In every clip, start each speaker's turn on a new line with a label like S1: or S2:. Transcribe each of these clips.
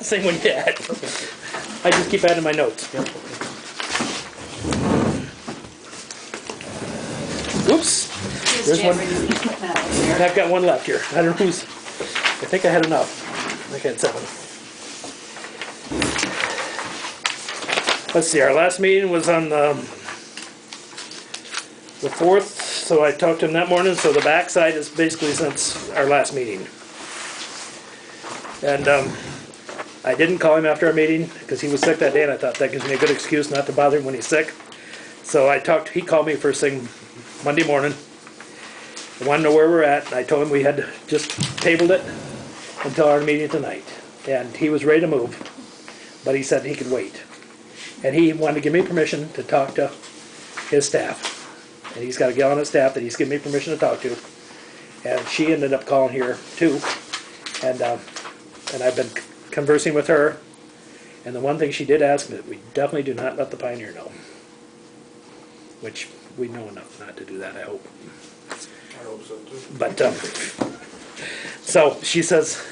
S1: same one you had. I just keep adding my notes.
S2: Yep.
S1: Oops. There's one. I've got one left here. I don't know who's. I think I had enough. I think I had 7. Let's see. Our last meeting was on the 4th, so I talked to him that morning. So the backside is basically since our last meeting. And I didn't call him after our meeting because he was sick that day, and I thought that gives me a good excuse not to bother him when he's sick. So he called me first thing Monday morning. I wanted to know where we're at, and I told him we had just tabled it until our meeting tonight. And he was ready to move, but he said he could wait. And he wanted to give me permission to talk to his staff. And he's got a gal on his staff that he's given me permission to talk to. And she ended up calling here too. And I've been conversing with her. And the one thing she did ask me, that we definitely do not let the Pioneer know. Which we know enough not to do that, I hope.
S3: I hope so too.
S1: But, so she says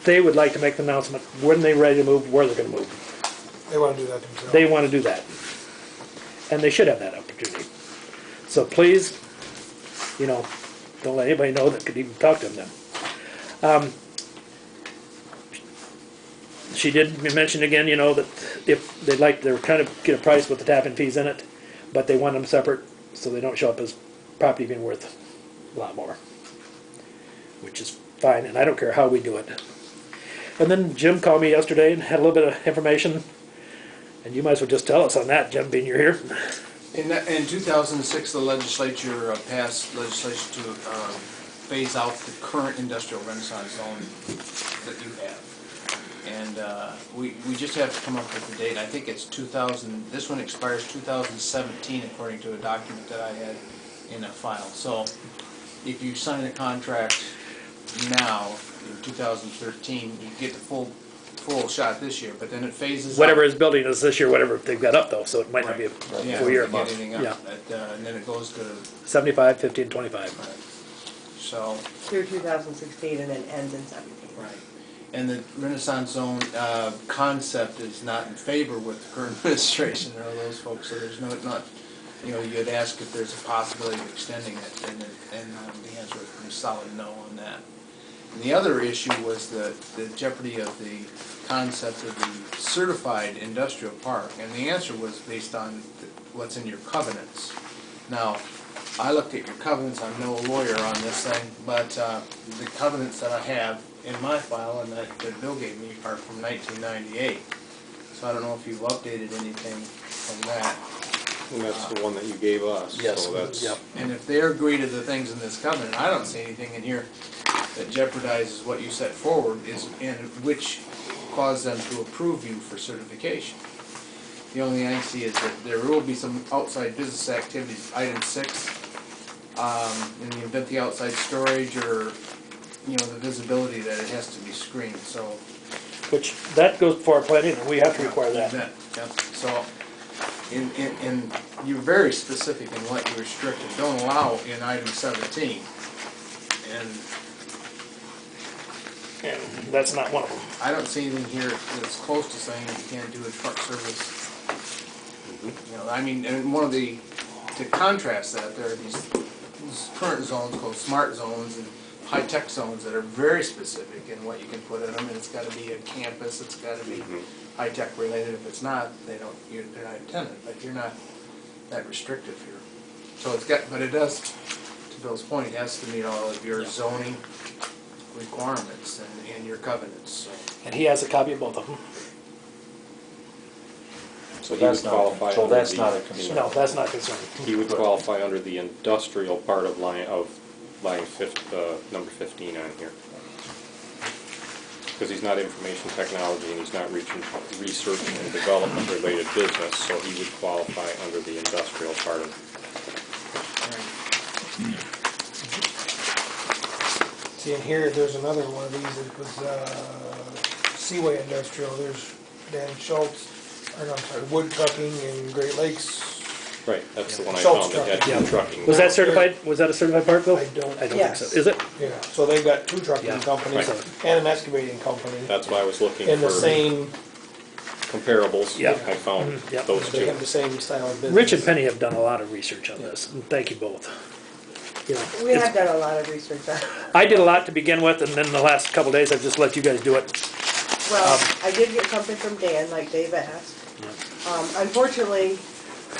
S1: they would like to make the announcement when they're ready to move, where they're going to move.
S3: They want to do that themselves.
S1: They want to do that. And they should have that opportunity. So please, don't let anybody know that could even talk to them then. She did mention again, that if they're trying to get a price with the tap-in fees in it, but they want them separate so they don't show up as property being worth a lot more, which is fine, and I don't care how we do it. And then Jim called me yesterday and had a little bit of information, and you might as well just tell us on that, Jim, being you're here.
S4: In 2006, the legislature passed legislation to phase out the current industrial renaissance zone that you have. And we just have to come up with the date. I think it's 2000, this one expires 2017 according to a document that I had in a file. So if you sign a contract now in 2013, you get the full shot this year, but then it phases
S1: Whatever
S4: out.
S1: his building is this year, whatever they've got up though, so it might not be a
S4: Yeah,
S1: full year.
S4: get anything up.
S1: Yeah.
S4: And then it goes to
S1: 75, 50, and 25.
S4: so
S5: Through 2016 and then ends in 17.
S4: right. And the Renaissance Zone concept is not in favor with the current administration or those folks, so there's not, you'd ask if there's a possibility of extending it, and the answer is a solid no on that. And the other issue was the jeopardy of the concept of the certified industrial park, and the answer was based on what's in your covenants. Now, I looked at your covenants, I'm no lawyer on this thing, but the covenants that I have in my file and that Bill gave me are from 1998. So I don't know if you've updated anything from that.
S2: And that's the one that you gave us.
S1: Yes.
S2: So that's,
S1: Yep.
S4: And if they agree to the things in this covenant, I don't see anything in here that jeopardizes what you set forward, and which cause them to approve you for certification. The only thing I see is that there will be some outside business activities, item 6, in the event the outside storage or the visibility that it has to be screened. So
S1: Which, that goes for our planning, and we have to require that.
S4: Yep. So in you're very specific in what you restrict and don't allow in item 17. And
S1: that's not one of them.
S4: I don't see anything here that's close to saying that you can't do a truck service. I mean, and one of the, to contrast that, there are these current zones called smart zones and high-tech zones that are very specific in what you can put in them, and it's got to be a campus, it's got to be high-tech related. If it's not, they're not intended, but you're not that restrictive here. So it's got, but it does, to Bill's point, it has to meet all of your zoning requirements and your covenants. So.
S1: And he has a copy of both of them.
S2: so he would qualify
S6: So
S2: under
S6: that's
S2: the,
S6: not a concern.
S1: No, that's not concerned.
S2: he would qualify under the industrial part of line number 15 on here. Because he's not information technology and he's not research and development related business, so he would qualify under the industrial part of it.
S3: See, in here, there's another one of these. It was Seaway Industrial. There's Dan Schultz, or no, I'm sorry, Wood Trucking in Great Lakes.
S2: Right, that's the one I
S3: Schultz
S2: found that had
S1: trucking.
S2: two trucking.
S1: Was that certified, was that a certified park though?
S3: I don't-
S1: I don't think
S5: Yes.
S1: so. Is it?
S3: Yeah, so they've got two trucking
S1: Yeah.
S3: companies
S1: Right.
S3: and an excavating company
S2: That's why I was looking
S3: in the
S2: for
S3: same,
S2: comparables.
S1: Yeah.
S2: I found
S1: Mhm, yep.
S2: those
S3: they
S2: two.
S3: have the same style of business.
S1: Rich and Penny have done a lot of research on this, and thank you both. You know,
S5: We
S1: it's-
S5: have done a lot of research on it.
S1: I did a lot to begin with, and then the last couple days I've just let you guys do it.
S5: Well, I did get something from Dan, like Dave asked. Unfortunately,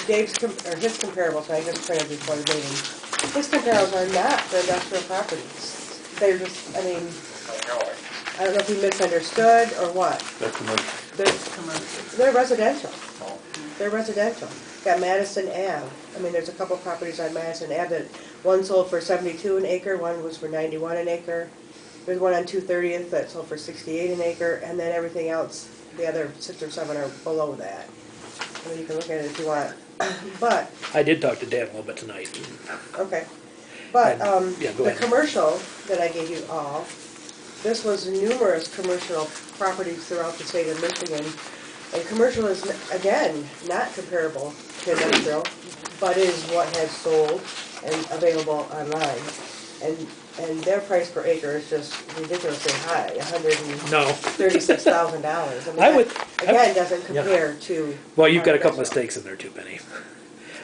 S5: his comparables, I just printed before the meeting, his comparables are not for industrial properties. They're just, I mean, I don't know if he misunderstood or what.
S6: They're commercial.
S5: They're residential. They're residential. Got Madison Ave. I mean, there's a couple properties on Madison Ave that, one sold for 72 an acre, one was for 91 an acre. There's one on 230th that sold for 68 an acre, and then everything else, the other 6 or 7 are below that. I mean, you can look at it if you want. But,
S1: I did talk to Dan a little bit tonight.
S5: okay. But,
S1: Yeah, go
S5: the
S1: ahead.
S5: commercial that I gave you all, this was numerous commercial properties throughout the state of Michigan. And commercial is, again, not comparable to industrial, but is what has sold and available online. And their price per acre is just ridiculously high,
S1: No.
S5: $136,000.
S1: I would-
S5: Again, doesn't compare to.
S1: Well, you've got a couple
S5: industrial.
S1: mistakes in there too, Penny.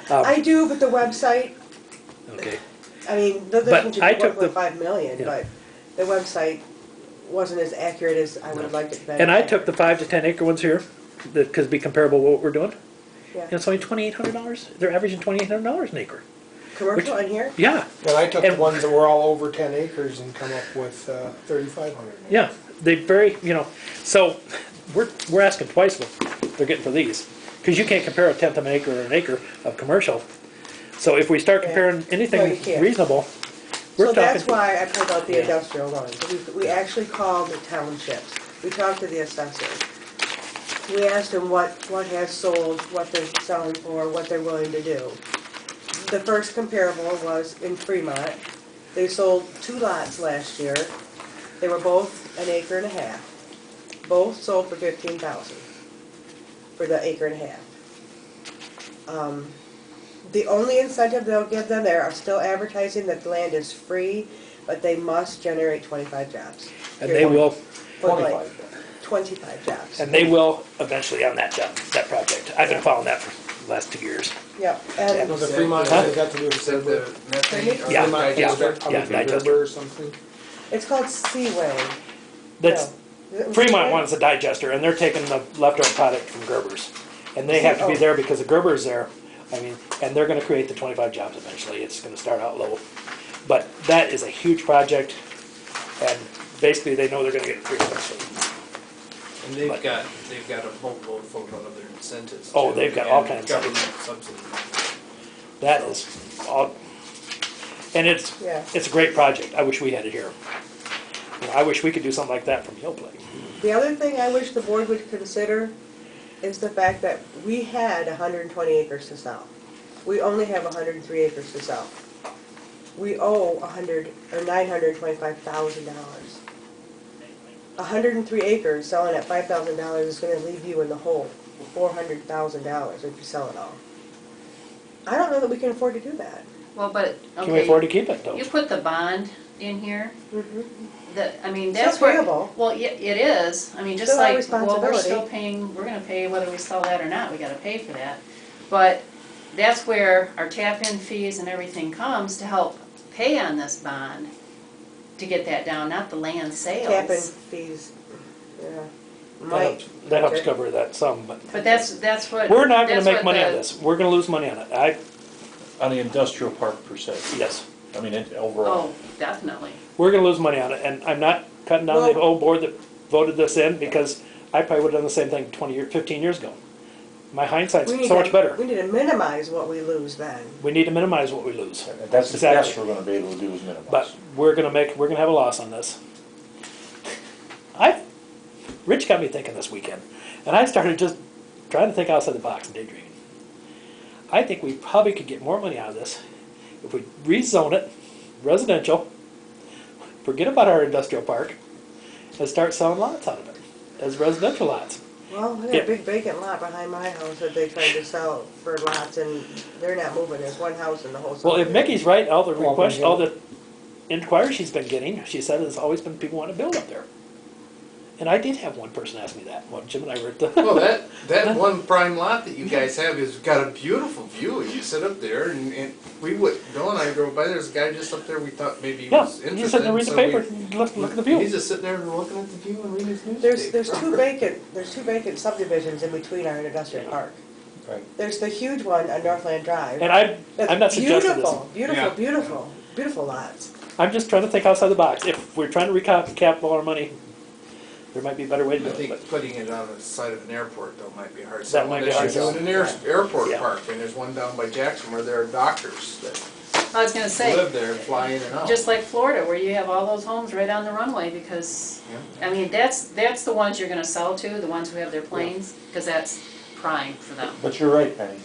S5: I do, but the website,
S1: Okay.
S5: I mean, they're
S1: But
S5: looking
S1: I
S5: to
S1: took the-
S5: 1.5 million,
S1: Yeah.
S5: but the website wasn't as accurate as I would have liked it to be.
S1: And I took the 5 to 10 acre ones here, that could be comparable to what we're doing.
S5: Yeah.
S1: And it's only $2,800. They're averaging $2,800 an acre.
S5: Commercial in here?
S1: Yeah,
S3: And I took the
S1: And-
S3: ones that were all over 10 acres and come up with 3,500.
S1: yeah. They very, you know, so we're asking twice what they're getting for these. Because you can't compare a tenth of an acre or an acre of commercial. So if we start comparing
S5: No, you
S1: anything
S5: can't.
S1: reasonable, we're
S5: So
S1: talking.
S5: that's why I pulled out the
S1: Yeah.
S5: industrial ones. We actually called the townships. We talked to the assessors. We asked them what has sold, what they're selling for, what they're willing to do. The first comparable was in Fremont. They sold 2 lots last year. They were both an acre and a half. Both sold for $15,000 for the acre and a half. The only incentive they'll give them, they are still advertising that the land is free, but they must generate 25 jobs.
S1: And they will,
S5: Point blank. 25 jobs.
S1: and they will eventually on that job, that project. I've been following that for the last 2 years.
S5: Yep,
S3: Was
S5: and
S3: it Fremont,
S1: Huh?
S3: they got to do with
S4: Is that the
S3: Gerber?
S4: methane? or
S1: Yeah,
S4: the
S3: Fremont
S1: yeah,
S3: digester,
S4: digester?
S1: yeah, digester.
S3: Gerber or something?
S5: it's called Seaway.
S1: That's,
S5: No. Is it
S1: Fremont
S5: Seaway?
S1: wants a digester, and they're taking the leftover product from Gerber's. And they have to be there because the Gerber's there, I mean, and they're gonna create the 25 jobs eventually, it's gonna start out low. But that is a huge project, and basically they know they're gonna get it free eventually.
S4: And they've got a boatload full of other incentives.
S1: Oh,
S4: too,
S1: they've got all
S4: and
S1: kinds of
S4: government subsidies.
S1: That is all, and
S5: Yeah.
S1: it's a great project, I wish we had it here. You know, I wish we could do something like that from Hillplay.
S5: The other thing I wish the board would consider is the fact that we had 120 acres to sell. We only have 103 acres to sell. We owe $925,000. 103 acres selling at $5,000 is gonna leave you in the hole, $400,000 if you sell it all. I don't know that we can afford to do that.
S7: Well, but,
S1: Can we afford to
S7: okay,
S1: keep it though?
S7: you put the bond in here, I mean,
S5: Still
S7: that's where.
S5: payable.
S7: Well, yeah, it is, I mean, just
S5: Still our
S7: like, well, we're still
S5: responsibility.
S7: paying, we're gonna pay whether we sell that or not, we gotta pay for that. But that's where our tap-in fees and everything comes to help pay on this bond, to get that down, not the land sales.
S5: Tap-in fees, yeah.
S1: That
S5: Might.
S1: helps- That helps cover that some, but
S7: But that's what.
S1: we're not gonna
S7: that's
S1: make
S7: what
S1: money on
S7: the-
S1: this, we're gonna lose money on it,
S6: On the industrial park per se.
S1: yes.
S6: I mean, overall.
S7: Oh, definitely.
S1: We're gonna lose money on it, and I'm not cutting down the
S5: Well-
S1: old board that voted this in, because I probably would've done the same thing 15 years ago. My hindsight's
S5: We need
S1: so much
S5: to-
S1: better.
S5: We need to minimize what we lose then.
S1: We need to minimize what we lose.
S6: That's the
S1: Exactly.
S6: best we're gonna be able to do is minimize.
S1: But we're gonna have a loss on this. Rich got me thinking this weekend, and I started just trying to think outside the box and daydreaming. I think we probably could get more money out of this if we rezone it residential, forget about our industrial park, and start selling lots out of it as residential lots.
S5: Well, we got
S1: Yeah.
S5: a big vacant lot behind my house that they tried to sell for lots, and they're not moving, there's one house in the whole.
S1: Well, if
S5: subdivision.
S1: Mickey's right, all the
S3: Go up and
S1: requests,
S3: get
S1: all
S3: it.
S1: the inquiries she's been getting, she said there's always been people wanting to build up there. And I did have one person ask me that, well, Jim and I were at the.
S4: Well, that one prime lot that you guys have has got a beautiful view. You sit up there and we would, Bill and I drove by, there's a guy just up there, we thought maybe he
S1: Yeah,
S4: was interested.
S1: he's sitting there reading the
S4: so
S1: paper,
S4: we-
S1: and look at the
S4: He's
S1: view.
S4: just sitting there and looking at the view and reading his newspaper.
S5: There's two vacant subdivisions in between our industrial park.
S6: Right.
S5: There's the huge one on Northland Drive.
S1: And I'm not
S5: That's
S1: suggesting this.
S5: beautiful lots.
S1: I'm just trying to think outside the box. If we're trying to recap all our money, there might be a better way to do
S4: I
S1: it,
S4: think
S1: but
S4: putting it on the side of an airport though might be hard.
S1: That might be hard
S4: Someone
S1: to
S4: doing an airport
S1: Yeah.
S4: park, and there's one down by Jackson where there are doctors that
S7: I was gonna say,
S4: live there and fly in and out.
S7: just like Florida, where you have all those homes right on the runway, because, I mean, that's the ones you're gonna sell to, the ones who have their planes, because that's prime for them.
S6: But you're right, Penny,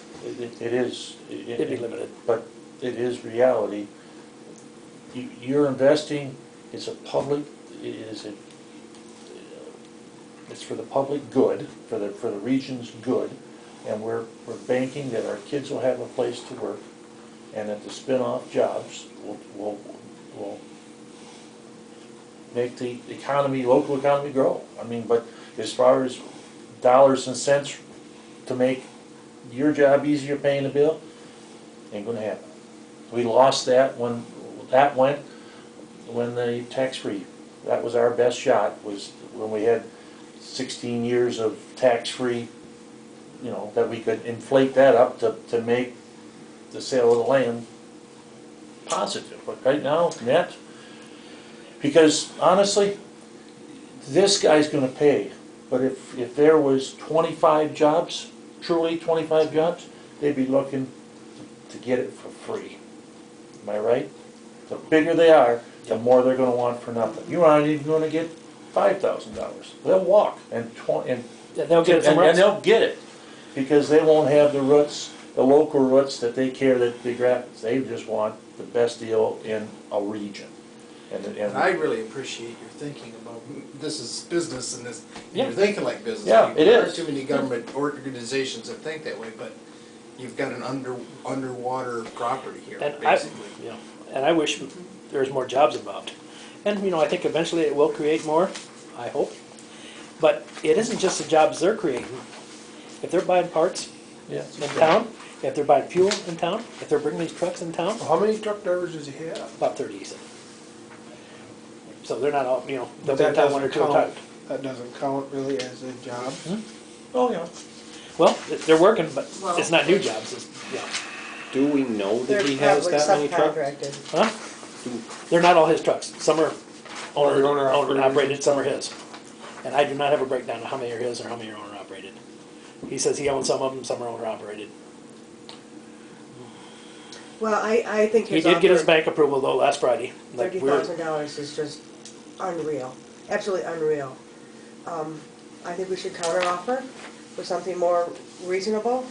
S6: it is.
S1: it'd be limited.
S6: But it is reality. You're investing, it's a public, it's for the public good, for the region's good, and we're banking that our kids will have a place to work, and that the spin-off jobs will make the economy, local economy grow. I mean, but as far as dollars and cents to make your job easier paying the bill, ain't gonna happen. We lost that when the tax-free, that was our best shot, was when we had 16 years of tax-free, you know, that we could inflate that up to make the sale of the land positive. But right now, net, because honestly, this guy's gonna pay. But if there was 25 jobs, truly 25 jobs, they'd be looking to get it for free. Am I right? The bigger they are, the more they're gonna want for nothing. You're not even gonna get $5,000. They'll walk and
S1: Yeah, they'll get it somewhere
S6: and
S1: else.
S6: they'll get it, because they won't have the roots, the local roots that they care that Big Rapids. They just want the best deal in a region.
S4: And I really appreciate your thinking about, this is business and this,
S1: Yeah.
S4: you're thinking like business.
S6: Yeah, it
S4: There aren't
S6: is.
S4: too many government organizations that think that way, but you've got an underwater property here,
S1: And I,
S4: basically.
S1: you know, and I wish there was more jobs involved. And, you know, I think eventually it will create more, I hope. But it isn't just the jobs they're creating. If they're buying parts
S6: Yeah.
S1: in town, if they're buying fuel in town, if they're bringing these trucks in town,
S3: How many truck drivers does he have?
S1: about 30, he said. So they're not all, you know, they'll
S3: But
S1: be in
S3: that
S1: town one or
S3: doesn't
S1: two at a time.
S3: count, that doesn't count really as a job.
S6: Oh, yeah.
S1: Well, they're working, but
S7: Well-
S1: it's not new jobs, it's, you know,
S2: Do we know
S5: They're
S2: that he has
S5: probably
S2: that many trucks?
S5: subcontracted.
S1: huh? They're not all his trucks. Some are owner
S3: Owner-operated.
S1: operated, some are his. And I do not have a breakdown of how many are his or how many are owner operated. He says he owns some of them, some are owner operated.
S5: Well, I think
S1: He
S5: his
S1: did get his
S5: offer,
S1: bank approval though last Friday. Like
S5: $30,000 is just unreal, absolutely unreal. I think we should counteroffer with something more reasonable,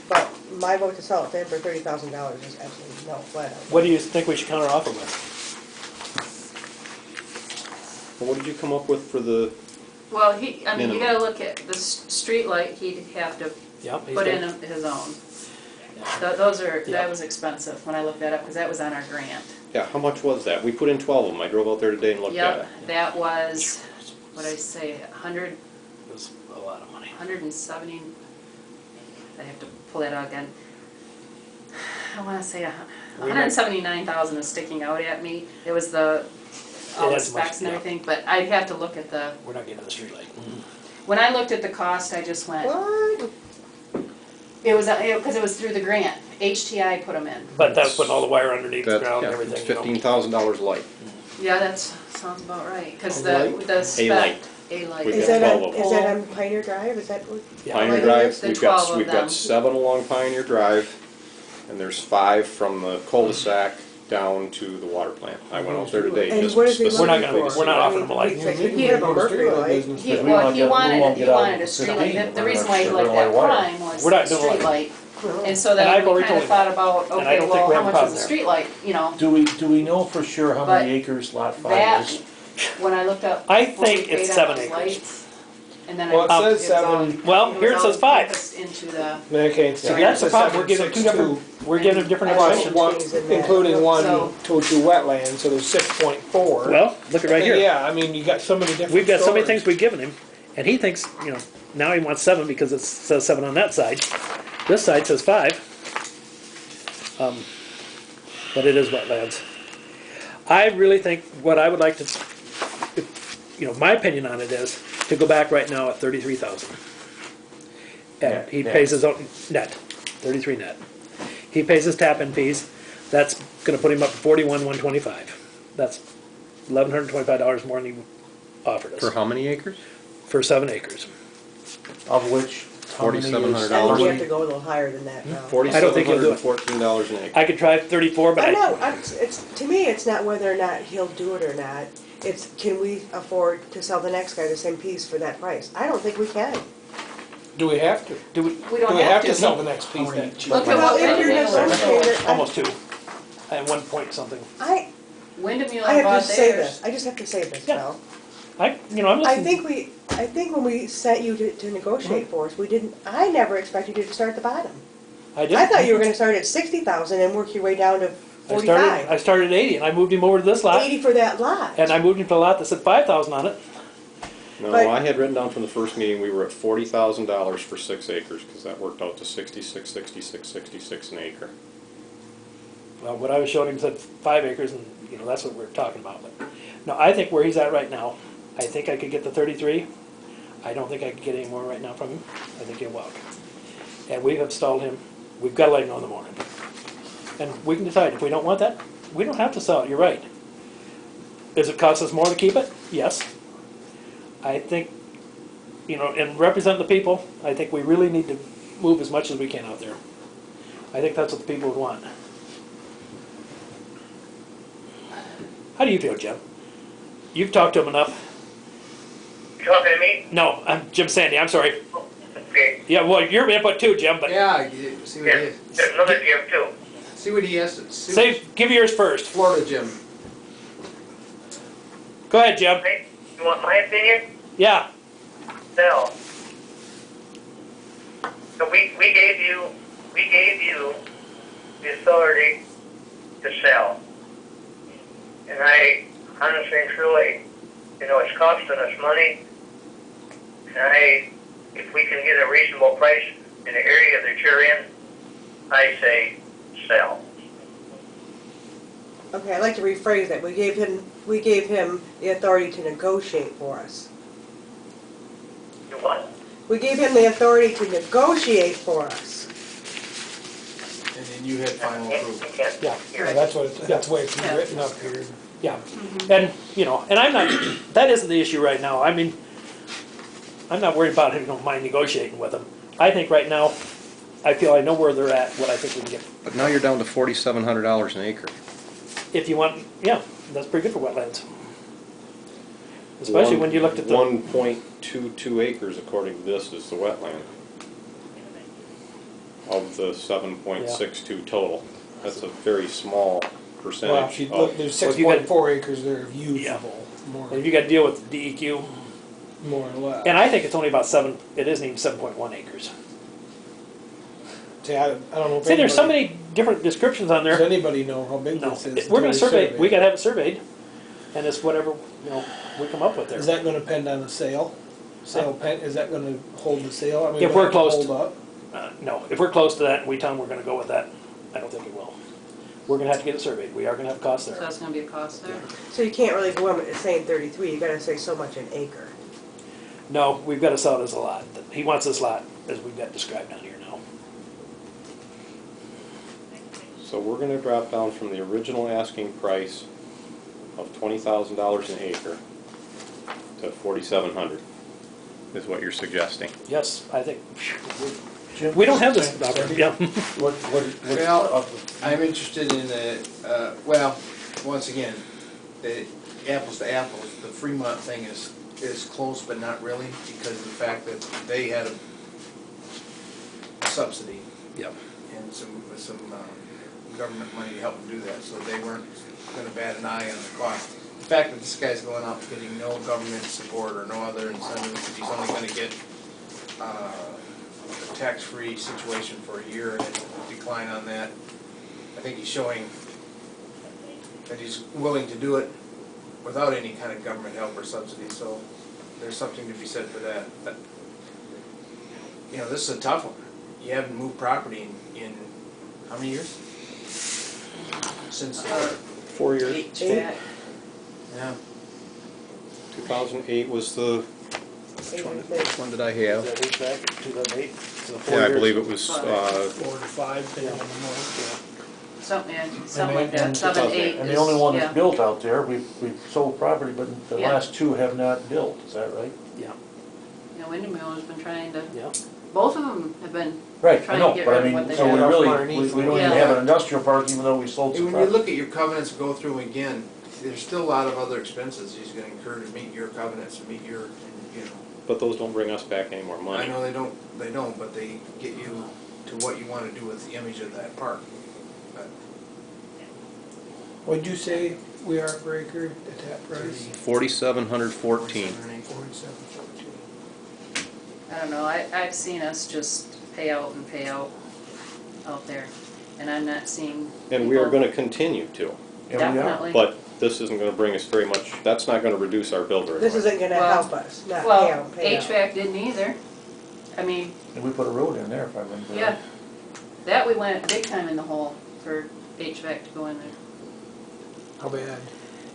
S5: but my vote to sell it to him for $30,000 is absolutely no, flat out.
S1: What do you think we should counter offer with?
S2: Well, what did you come up with for the,
S7: Well, I mean, you
S2: Minimum.
S7: gotta look at the street light, he'd have to
S1: Yep, he's
S7: put in
S1: done.
S7: his own.
S1: Yeah.
S7: Those are,
S1: Yeah.
S7: that was expensive when I looked that up, because that was on our grant.
S2: yeah, how much was that? We put in 12 of them. I drove out there today and looked at it.
S7: Yep, that was, what'd I say, 100,
S1: It was a lot of money.
S7: 170, I have to pull that out again. I wanna say
S1: We might-
S7: 179,000 is sticking out at me. It was all the
S1: has much-
S7: specs and
S1: yeah.
S7: everything, but I'd have to look at the,
S1: We're not getting to the street light.
S7: when I looked at the cost, I just went,
S5: What?
S7: it was, because it was through the grant. HTI put them in.
S1: But that's putting all the wire underneath the
S2: That's,
S1: ground and
S2: yeah,
S1: everything.
S2: it's
S1: you know.
S2: $15,000 light.
S7: Yeah, that sounds about right, because
S3: A light?
S7: the spec.
S2: light.
S7: A-light.
S2: We
S5: Is
S2: got
S5: that
S2: 12
S5: on,
S2: of
S5: is that on Pioneer Drive, is that what?
S1: Yeah.
S2: Pioneer
S7: Like,
S2: Drive,
S7: there's 12 of
S2: we've
S7: them.
S2: got 7 along Pioneer Drive, and there's 5 from the cul-de-sac down to the water plant. I went out there today
S5: And
S2: just
S5: what is he
S1: We're not
S2: specifically
S1: gonna-
S2: to
S1: we're
S2: see
S1: not
S2: that.
S1: offering him a light.
S5: He have a Mercury light.
S6: Because
S7: He,
S6: we
S7: well,
S6: won't
S7: he
S6: get- we
S7: wanted,
S6: won't
S7: he
S6: get out
S7: wanted a
S6: of
S7: street
S6: the
S7: light.
S6: heat.
S7: The
S6: We're
S7: reason
S6: gonna
S7: why he
S6: shut
S7: liked
S6: the
S7: that
S6: wire.
S7: prime was
S1: We're not
S7: the
S1: doing
S7: street
S1: light.
S7: light. And so
S1: And
S7: then
S1: I've
S7: we
S1: already
S7: kinda
S1: told him
S7: thought
S1: that.
S7: about,
S1: And I
S7: okay,
S1: don't think
S7: well,
S1: we
S7: how
S1: have a
S7: much
S1: problem
S7: is a
S1: there.
S7: street light, you know?
S6: Do we know for sure how many
S7: But
S6: acres lot 5
S7: that,
S6: is?
S7: when I looked up.
S1: I
S7: what we
S1: think
S7: paid
S1: it's
S7: on
S1: 7
S7: those
S1: acres.
S7: lights, And then
S3: Well, it
S7: I-
S3: says
S7: was all-
S3: 7.
S1: Well, here it says 5.
S7: encompassed into the,
S3: Okay, so
S1: So
S3: here
S1: that's
S3: it
S1: the
S3: says
S1: problem, we're giving two
S3: 762.
S1: different, we're giving them different
S5: Plus
S1: information.
S3: One,
S5: Fees in that.
S3: including one
S7: So-
S3: to wetlands, so there's 6.4.
S1: Well, look at right here.
S3: Yeah, I mean, you got so many different
S1: We've got so many
S3: stories.
S1: things we've given him, and he thinks, you know, now he wants 7 because it says 7 on that side. This side says 5. But it is wetlands. I really think what I would like to, you know, my opinion on it is to go back right now at 33,000. And
S6: Net,
S1: he
S6: net.
S1: pays his own, net, 33 net. He pays his tap-in fees, that's gonna put him up to 41,125. That's $1,125 more than he offered us.
S2: For how many acres?
S1: For 7 acres.
S6: Of which, how many is
S2: $4,700.
S5: I think you have
S6: 30?
S5: to go a little higher than that now.
S1: I don't think he'll do it.
S2: $4,714 an acre.
S1: I could try 34, but
S5: I
S1: I,
S5: know, it's, to me, it's not whether or not he'll do it or not. It's, can we afford to sell the next guy the same piece for that price? I don't think we can.
S3: Do we have to?
S1: do we,
S7: we
S3: Do
S7: don't
S3: we have to
S7: to.
S3: sell the next piece that cheap?
S7: Look at
S5: Well,
S7: what
S5: if you're
S7: Wyndham Mueller,
S5: negotiating,
S1: almost 2. At 1 point something.
S7: Wyndham
S5: I
S7: Mueller
S5: have
S7: bought
S5: to say
S7: theirs.
S5: this, I just have to say this,
S1: Yeah.
S5: Bill.
S1: I'm listening.
S5: I think when we sent you to negotiate for us, we didn't, I never expected you to start at the bottom.
S1: I did.
S5: I thought you were gonna start at 60,000 and work your way down to
S1: I started
S5: 45.
S1: at 80 and I moved him over to this lot.
S5: 80 for that lot.
S1: And I moved him to a lot that said 5,000 on it.
S2: No,
S5: But-
S2: I had written down from the first meeting, we were at $40,000 for 6 acres, because that worked out to 66 an acre.
S1: Well, what I was showing him said 5 acres and, you know, that's what we're talking about. But no, I think where he's at right now, I think I could get the 33. I don't think I could get any more right now from him. I think he'll walk. And we have stalled him. We've got to let him know in the morning. And we can decide if we don't want that, we don't have to sell it, you're right. Does it cost us more to keep it? Yes. I think, you know, and represent the people, I think we really need to move as much as we can out there. I think that's what the people would want. How do you feel, Jim? You've talked to him enough.
S8: You talking to me?
S1: No, I'm Jim Sandy, I'm sorry.
S8: Okay.
S1: Yeah, well, your input too, Jim, but
S4: Yeah, I did. See what he
S8: There's
S4: is.
S8: there's another Jim too.
S4: See what he has to, see
S1: say, give yours first.
S4: Florida Jim.
S1: Go ahead, Jim.
S8: Right? You want my opinion?
S1: Yeah,
S8: No. So we gave you the authority to sell. And I honestly and truly, you know, it's costing us money. And if we can get a reasonable price in the area that you're in, I say sell.
S5: Okay, I'd like to rephrase that. We gave him the authority to negotiate for us.
S8: You what?
S5: We gave him the authority to negotiate for us.
S4: And then you had final approval.
S8: You can't
S1: Yeah.
S8: hear
S3: Yeah,
S8: it.
S3: that's the way it's
S7: Yeah.
S3: written up here.
S1: yeah. And, you know, and I'm not, that isn't the issue right now. I mean, I'm not worried about him, don't mind negotiating with them. I think right now, I feel I know where they're at, what I think we can get.
S2: But now you're down to $4,700 an acre.
S1: If you want, yeah, that's pretty good for wetlands. Especially when you looked at the.
S2: 1.22 acres, according to this, is the wetland. Of the 7.62 total. That's a very small percentage.
S3: Well, if you look, there's
S1: Well, if you got-
S3: 6.4 acres that are usable,
S1: And if you got to deal with DEQ,
S3: more or less.
S1: and I think it's only about 7, it isn't even 7.1 acres.
S3: See, I don't know if
S1: See, there's so
S3: anybody-
S1: many different descriptions on
S3: Does
S1: there.
S3: anybody know how big
S1: No,
S3: this is?
S1: we're gonna
S3: until
S1: survey, we
S3: it?
S1: gotta have it surveyed, and it's whatever, you know, we come up with there.
S3: Is that gonna depend on the sale? Is that gonna hold the sale? I mean,
S1: If
S3: will
S1: we're
S3: it
S1: close
S3: hold
S1: to-
S3: up?
S1: No, if we're close to that and we tell them we're gonna go with that, I don't think we will. We're gonna have to get it surveyed, we are gonna have costs
S7: So
S1: there.
S7: that's gonna be a cost there.
S5: So you can't really go on with saying 33, you gotta say so much an acre.
S1: No, we've gotta sell it as a lot. He wants this lot, as we've got described down here now.
S2: So we're gonna drop down from the original asking price of $20,000 an acre to 4,700, is what you're suggesting.
S1: Yes, I think,
S6: Jim,
S1: we don't have this, yeah.
S4: Well, I'm interested in the, well, once again, the apples to apples, the Fremont thing is close but not really, because of the fact that they had a subsidy
S1: Yep.
S4: and some government money to help them do that, so they weren't gonna bat an eye on the cost. the fact that this guy's going out and getting no government support or no other incentives, if he's only gonna get, a tax-free situation for a year and then decline on that, I think he's showing that he's willing to do it without any kind of government help or subsidy, so there's something to be said for that. But, you know, this is a tough one. You haven't moved property in how many years? Since,
S2: 4 years.
S7: HVAC.
S4: yeah.
S2: 2008 was the, which one did I have?
S1: Is that HVAC, 2008? So 4
S2: Yeah, I
S1: years.
S2: believe it was,
S3: 4 to 5, depending on the month.
S7: Something, yeah,
S6: And
S7: something
S6: they-
S7: like that,
S6: and
S7: 7, 8
S6: And the only one
S7: yeah.
S6: that's built out there, we've sold property, but the
S7: Yeah.
S6: last two have not built, is that right?
S1: Yeah,
S7: You know, Windermere has been trying to,
S1: yeah.
S7: both of them have been,
S6: Right, I
S7: Trying to
S6: know,
S7: get
S6: but I
S7: rid of what
S6: mean,
S7: they
S6: so we
S7: have.
S6: really,
S3: Underneath
S6: we don't even
S7: Yeah.
S6: have an industrial park, even though we sold
S4: Hey,
S6: some
S4: when you
S6: property.
S4: look at your covenants, go through them again, there's still a lot of other expenses he's gonna incur to meet your covenants, to meet your, you know.
S2: but those don't bring us back any more
S4: I
S2: money.
S4: know they don't, but they get you to what you wanna do with the image of that park. But
S3: What'd you say we are per acre at that price?
S2: 4,714.
S3: 47.14.
S7: I don't know, I've seen us just pay out there, and I'm not seeing
S2: And we are
S7: people-
S2: gonna continue to,
S6: Yeah, we are.
S7: Definitely.
S2: but this isn't gonna bring us very much, that's not gonna reduce our bill very
S5: This
S2: much.
S5: isn't gonna
S7: Well-
S5: help us, not
S7: Well,
S5: pay out, pay out.
S7: HVAC didn't either. I mean,
S6: And we put a road in there, if I remember.
S7: yeah, that we went big time in the hole for HVAC to go in there.
S3: How bad?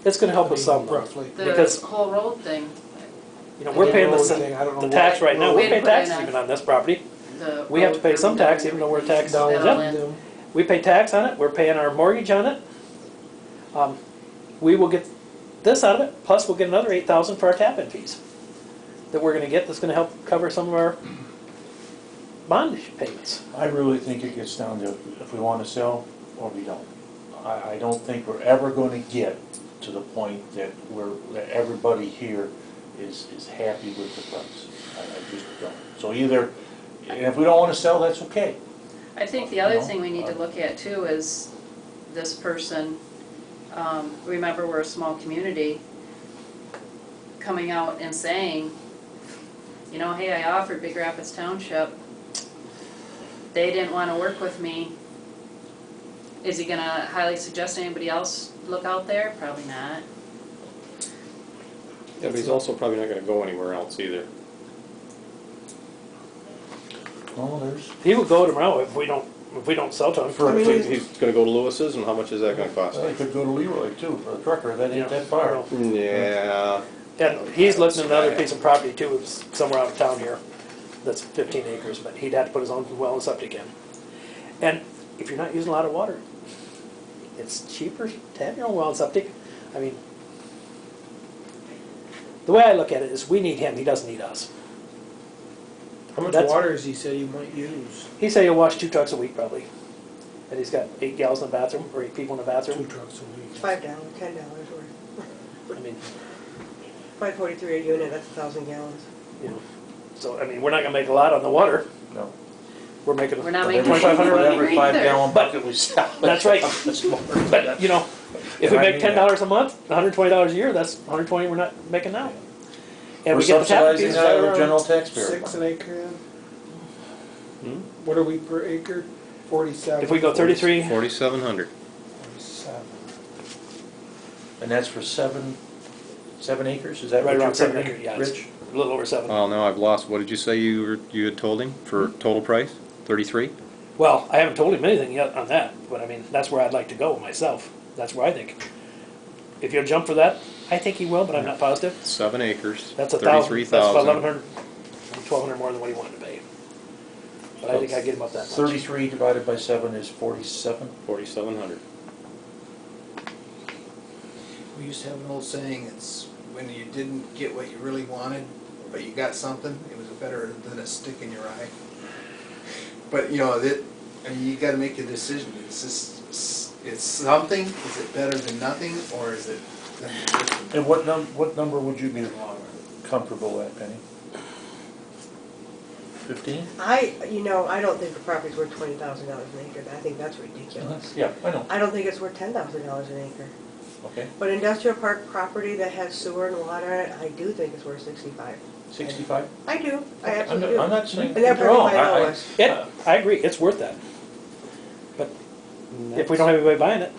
S1: It's gonna help us some, though.
S3: Roughly.
S7: The
S1: Because-
S7: whole road thing,
S1: You know, we're paying
S3: road
S1: the
S3: thing, I don't know
S1: tax
S3: what
S1: right now,
S3: road-
S1: we're
S7: We
S1: paying
S7: put in
S1: taxes
S7: a-
S1: even on this property.
S7: the.
S1: We have to
S7: road
S1: pay some
S7: crew
S1: tax
S7: and
S1: even though we're
S7: everything,
S1: taxed
S7: put
S1: down.
S7: that all
S1: Yep.
S7: in.
S1: We pay tax on it, we're paying our mortgage on it. We will get this out of it, plus we'll get another 8,000 for our tap-in fees that we're gonna get, that's gonna help cover some of our bond payments.
S6: I really think it gets down to if we wanna sell or we don't. I don't think we're ever gonna get to the point that that everybody here is happy with the price. I just don't. So either, and if we don't wanna sell, that's okay.
S7: I think the other
S6: No,
S7: thing we need to look at too is this person, remember we're a small community, coming out and saying, you know, hey, I offered Big Rapids Township, they didn't wanna work with me. Is he gonna highly suggest anybody else look out there? Probably not.
S2: Yeah, but he's also probably not gonna go anywhere else either.
S6: Well, there's,
S1: He will go tomorrow if we don't sell to him.
S6: For-
S5: I mean,
S2: So he's gonna go to Lewis's, and how much is that gonna cost?
S6: well, you could go to Leroy too, for a trucker, that
S1: Yeah,
S6: ain't that far.
S1: I know.
S2: Yeah,
S1: And he's looking at another piece of property too, somewhere out of town here, that's 15 acres, but he'd have to put his own well and septic in. And if you're not using a lot of water, it's cheaper to have your own well and septic. I mean, the way I look at it is we need him, he doesn't need us.
S3: How much
S1: That's-
S3: water does he say you might use?
S1: He said he'll wash 2 trucks a week probably. And he's got 8 gals in the bathroom, or 8 people in the
S3: 2
S1: bathroom.
S3: trucks a week.
S5: $5, $10 worth.
S1: I mean,
S5: $5.43 a unit, that's 1,000 gallons.
S1: you know, so, I mean, we're not gonna make a lot on the water.
S6: No.
S1: We're making
S7: We're not
S6: But
S7: making
S6: every-
S1: 2,500
S7: anything
S6: but every
S7: either.
S6: 5-gallon
S1: But-
S6: bucket we sell.
S1: That's right.
S6: It's more.
S1: But, you know, if we
S6: And I
S1: make
S6: mean
S1: $10 a month, $120 a year, that's $120 we're not making now. And
S6: We're
S1: we get the tap
S6: subsidizing
S1: fees.
S6: that out of general taxpayer
S3: 6
S6: fund.
S3: an acre then?
S2: Hmm?
S3: What are we per acre? 47.
S1: If we go 33,
S2: 4,700.
S3: 47.
S6: And that's for 7 acres, is that
S1: right
S6: what you're
S1: around 7
S6: thinking,
S1: acres, yeah, it's
S6: Rich?
S1: a little over 7.
S2: Oh, no, I've lost, what did you say you had told him for total price? 33?
S1: Well, I haven't told him anything yet on that, but I mean, that's where I'd like to go myself. That's where I think. If you'll jump for that, I think he will, but I'm not positive.
S2: 7 acres,
S1: That's 1,000, that's
S2: 33,000.
S1: 1,100, 1,200 more than what he wanted to pay. But I think I'd get him up that much.
S6: 33 divided by 7 is 47.
S2: 4,700.
S4: we used to have an old saying, it's when you didn't get what you really wanted, but you got something, it was better than a stick in your eye. But, you know, I mean, you gotta make a decision, it's something, is it better than nothing, or is it?
S6: And what number would you be comfortable at, Penny? 15?
S5: I don't think the property's worth $20,000 an acre. I think that's ridiculous.
S6: Yeah, I know.
S5: I don't think it's worth $10,000 an acre.
S6: Okay,
S5: But industrial park property that has sewer and water in it, I do think it's worth 65.
S6: 65?
S5: I do, I
S6: I'm
S5: absolutely
S6: not,
S5: do.
S6: I'm not saying
S5: And that
S6: it's
S5: would be
S6: wrong.
S5: my lowest.
S1: I agree, it's worth that. But if we don't have anybody buying it,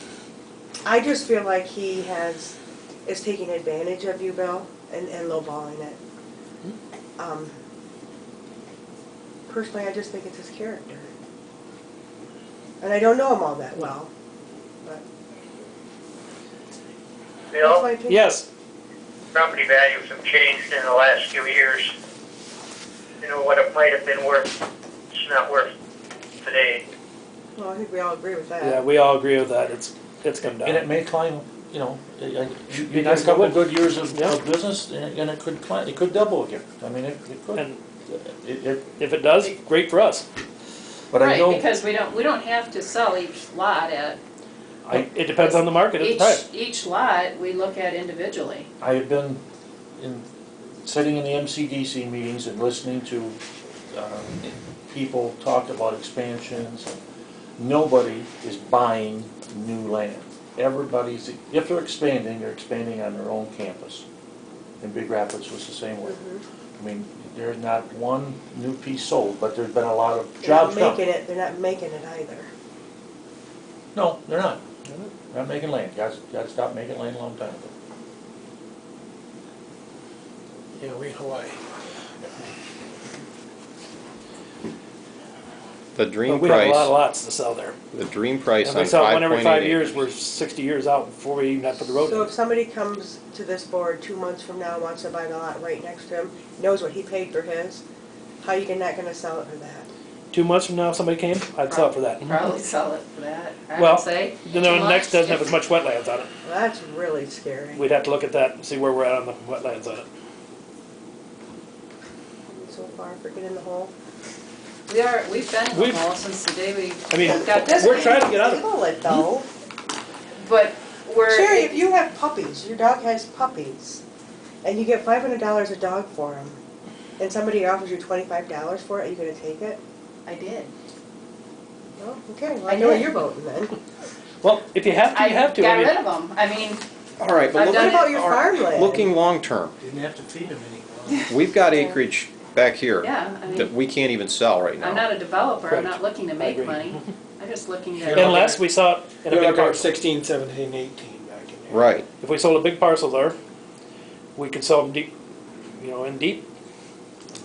S5: I just feel like he is taking advantage of you, Bill, and lowballing it. Personally, I just think it's his character. And I don't know him all that well, but that's
S8: Bill,
S5: my opinion.
S1: yes,
S8: property values have changed in the last few years. You know, what it might have been worth, it's not worth today.
S5: Well, I think we all agree with that.
S1: yeah, we all agree with that, it's come
S6: And it
S1: down.
S6: may climb, you know, you
S1: Be
S6: get
S1: nice
S6: a
S1: if it
S6: couple
S1: would.
S6: good years of
S1: Yeah.
S6: business, and it could climb, it could double again. I mean, it could.
S1: And
S6: It,
S1: if it does, great for us.
S6: but I
S7: Right,
S6: know,
S7: because we don't have to sell each lot at,
S1: It depends on the market at the time.
S7: each lot, we look at individually.
S6: I have been sitting in the MCDC meetings and listening to people talk about expansions. Nobody is buying new land. Everybody's, if they're expanding on their own campus. And Big Rapids was the same way. I mean, there's not one new piece sold, but there's been a lot of jobs
S5: They're
S6: coming.
S5: they're not making it either.
S6: No, they're not. They're not making land. Guys stopped making land a long time ago.
S3: Yeah, we in Hawaii.
S2: The dream
S1: But we have a lot of
S2: price,
S1: lots to sell there.
S2: the dream price
S1: And
S2: on
S1: we sell one every
S2: 5.8
S1: 5 years,
S2: acres.
S1: we're 60 years out before we even have to put the road
S5: So
S1: in.
S5: if somebody comes to this board 2 months from now, wants to buy the lot right next to him, knows what he paid for his, how you not gonna sell it for that?
S1: 2 months from now, if somebody came, I'd sell it for that.
S7: Probably sell it for that, I
S1: Well,
S7: would say.
S1: You know,
S7: 2
S1: the next
S7: months,
S1: doesn't have
S7: if-
S1: as much wetlands on it.
S5: Well, that's really scary.
S1: We'd have to look at that and see where we're at on the wetlands on it.
S5: So far for getting in the hole.
S7: We've been in the
S1: We've-
S7: hole since the day we
S1: I mean,
S7: got this,
S1: we're trying to get out of it.
S5: Table it though.
S7: but we're.
S5: Sherry, if you have puppies, your dog has puppies, and you get $500 a dog for them, and somebody offers you $25 for it, are you gonna take it?
S7: I did.
S5: Oh, okay, well,
S7: I
S5: I know where
S7: did.
S5: you're voting then.
S1: Well, if you have to, you have to.
S7: I
S1: I mean,
S7: got rid of them, I mean,
S2: All right, but
S7: I've
S5: What
S7: done
S2: looking,
S5: about your farmland?
S2: looking long-term,
S3: Didn't have to feed them anymore.
S2: we've got acreage back here
S7: yeah, I
S2: that
S7: mean,
S2: we can't even sell right now.
S7: I'm not a developer, I'm
S1: Correct.
S7: not looking to
S1: I
S7: make
S1: agree.
S7: money, I'm just looking to.
S1: Unless we saw it in a
S3: You're
S1: big
S3: looking at
S1: parcel.
S3: 16, 17, 18 back in there.
S2: Right.
S1: If we sold a big parcel there, we could sell them deep, you know, in deep.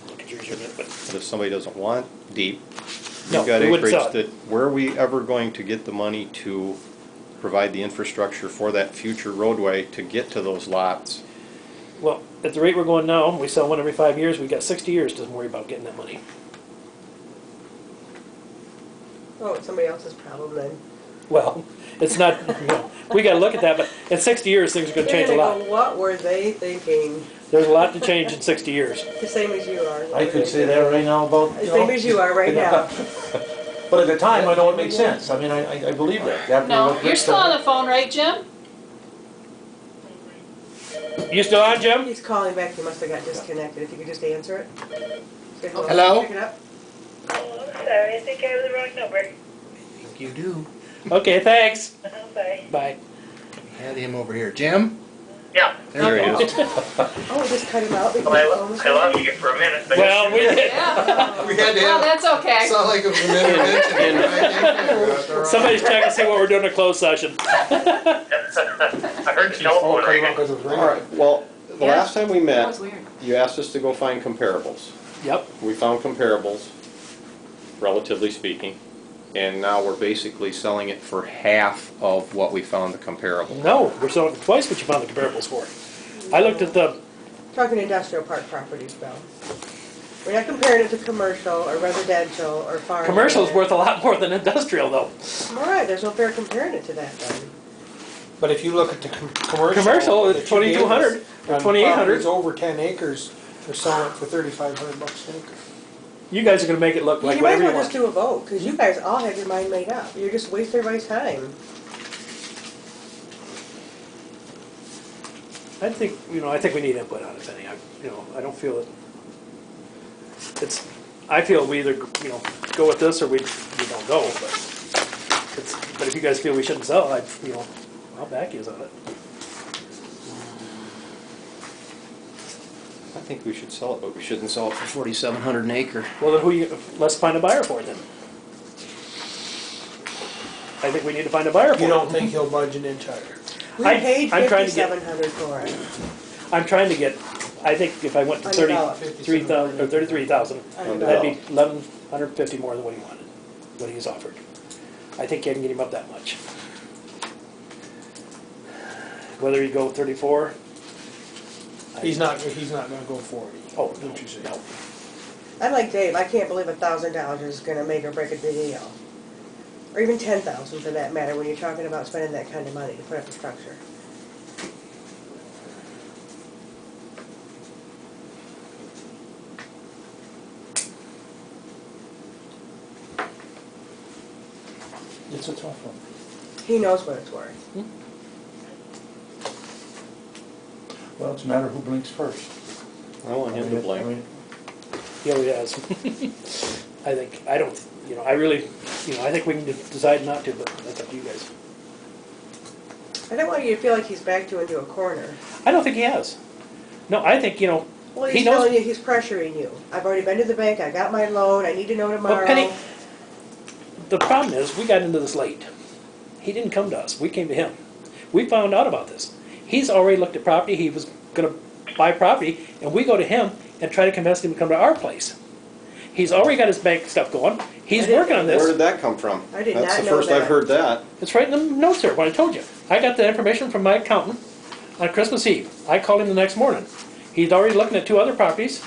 S1: Look at yours here a minute, but
S2: But if somebody doesn't want deep,
S1: No,
S2: you've got
S1: we wouldn't
S2: acreage
S1: sell it.
S2: that, where are we ever going to get the money to provide the infrastructure for that future roadway to get to those lots?
S1: well, at the rate we're going now, we sell one every 5 years, we got 60 years to worry about getting that money.
S5: Oh, it's somebody else's problem then.
S1: Well, it's not, you know, we gotta look at that, but in 60 years, things are gonna change a
S5: You're
S1: lot.
S5: gonna go, what were they thinking?
S1: There's a lot to change in 60 years.
S5: The same as you are.
S6: I could say that right now about,
S5: The
S6: you
S5: same
S6: know.
S5: as you are right now.
S6: But at the time, I know it makes sense. I mean, I believe that. After
S7: No,
S6: what
S7: you're
S6: Rick
S7: still
S6: said.
S7: on the phone, right, Jim?
S1: You still on, Jim?
S5: He's calling back, he must have got disconnected, if you could just answer it. Say
S3: Hello?
S5: Pick it up.
S8: Oh, I'm sorry, I think I have the wrong number.
S3: I think you do.
S1: Okay, thanks.
S8: Bye.
S1: Bye.
S3: Had him over here. Jim?
S8: Yeah,
S2: There he is.
S5: Oh, we just cut him out.
S8: well, I lost you for a minute, but.
S1: Well, we did.
S7: Yeah.
S3: We had to
S7: Well,
S3: have,
S7: that's okay.
S3: sound like it was an intervention.
S1: Somebody's checking to see what we're doing in a closed session.
S8: I heard the telephone ringing.
S2: All right, well, the
S7: Yeah.
S2: last time we
S7: That
S2: met,
S7: was weird.
S2: you asked us to go find comparables.
S1: Yep.
S2: We found comparables, relatively speaking, and now we're basically selling it for half of what we found the comparable.
S1: No, we're selling twice what you found the comparables for. I looked at the,
S5: Talking industrial park properties, Bill. We're not comparing it to commercial or residential or farm.
S1: commercial's worth a lot more than industrial though.
S5: All right, there's no fair comparing it to that then.
S3: But if you look at the commercial.
S1: Commercial is
S3: that you gave us,
S1: 2,200 or
S3: on
S1: 2,800.
S3: properties over 10 acres, they're selling it for $3,500 an acre.
S1: You guys are gonna make it look like
S5: You might as
S1: whatever
S5: well
S1: you
S5: just
S1: want.
S5: do a vote, because you guys all have your mind made up. You're just wasting everybody's time.
S1: I think, you know, I think we need input on it, Penny. You know, I don't feel it. I feel we either, you know, go with this or we don't go, but if you guys feel we shouldn't sell, you know, I'll back you on it.
S2: think we should sell it, but we shouldn't sell it for 4,700 an acre.
S1: Well, then let's find a buyer for it then. I think we need to find a buyer for it.
S3: You don't think he'll budge an inch higher?
S5: We
S1: I-
S5: paid
S1: I'm trying to get-
S5: 5,700 for it.
S1: I'm trying to get, I think if I went to
S5: Undeveloped.
S1: 33,000, or 33,000, that'd
S5: Undeveloped.
S1: be 1,150 more than what he wanted, what he's offered. I think I can get him up that much. Whether he go 34.
S3: He's not gonna go 40.
S1: Oh,
S3: What you say?
S1: no.
S5: I'm like Dave, I can't believe $1,000 is gonna make or break a deal. Or even 10,000 for that matter, when you're talking about spending that kind of money to put up a structure.
S6: It's a tough one.
S5: He knows what it's worth.
S6: Well, it's a matter of who blinks first.
S2: I want him to
S6: I
S2: blink.
S6: mean,
S1: He always has. I don't, I really, I think we can decide not to, but that's up to you guys.
S5: I don't want you to feel like he's backed you into a corner.
S1: I don't think he has. No, I think,
S5: Well,
S1: he
S5: he's
S1: knows.
S5: telling you, he's pressuring you. I've already been to the bank, I got my loan, I need to know tomorrow.
S1: Penny, the problem is, we got into this late. He didn't come to us, we came to him. We found out about this. He's already looked at property, he was gonna buy property, and we go to him and try to convince him to come to our place. He's already got his bank stuff going, he's working on
S2: Where
S1: this.
S2: did that come from?
S5: I did
S2: That's
S5: not
S2: the
S5: know
S2: first I've
S5: that.
S2: heard that.
S1: It's right in the notes there, what I told you. I got the information from my accountant on Christmas Eve. I called him the next morning. He's already looking at 2 other properties.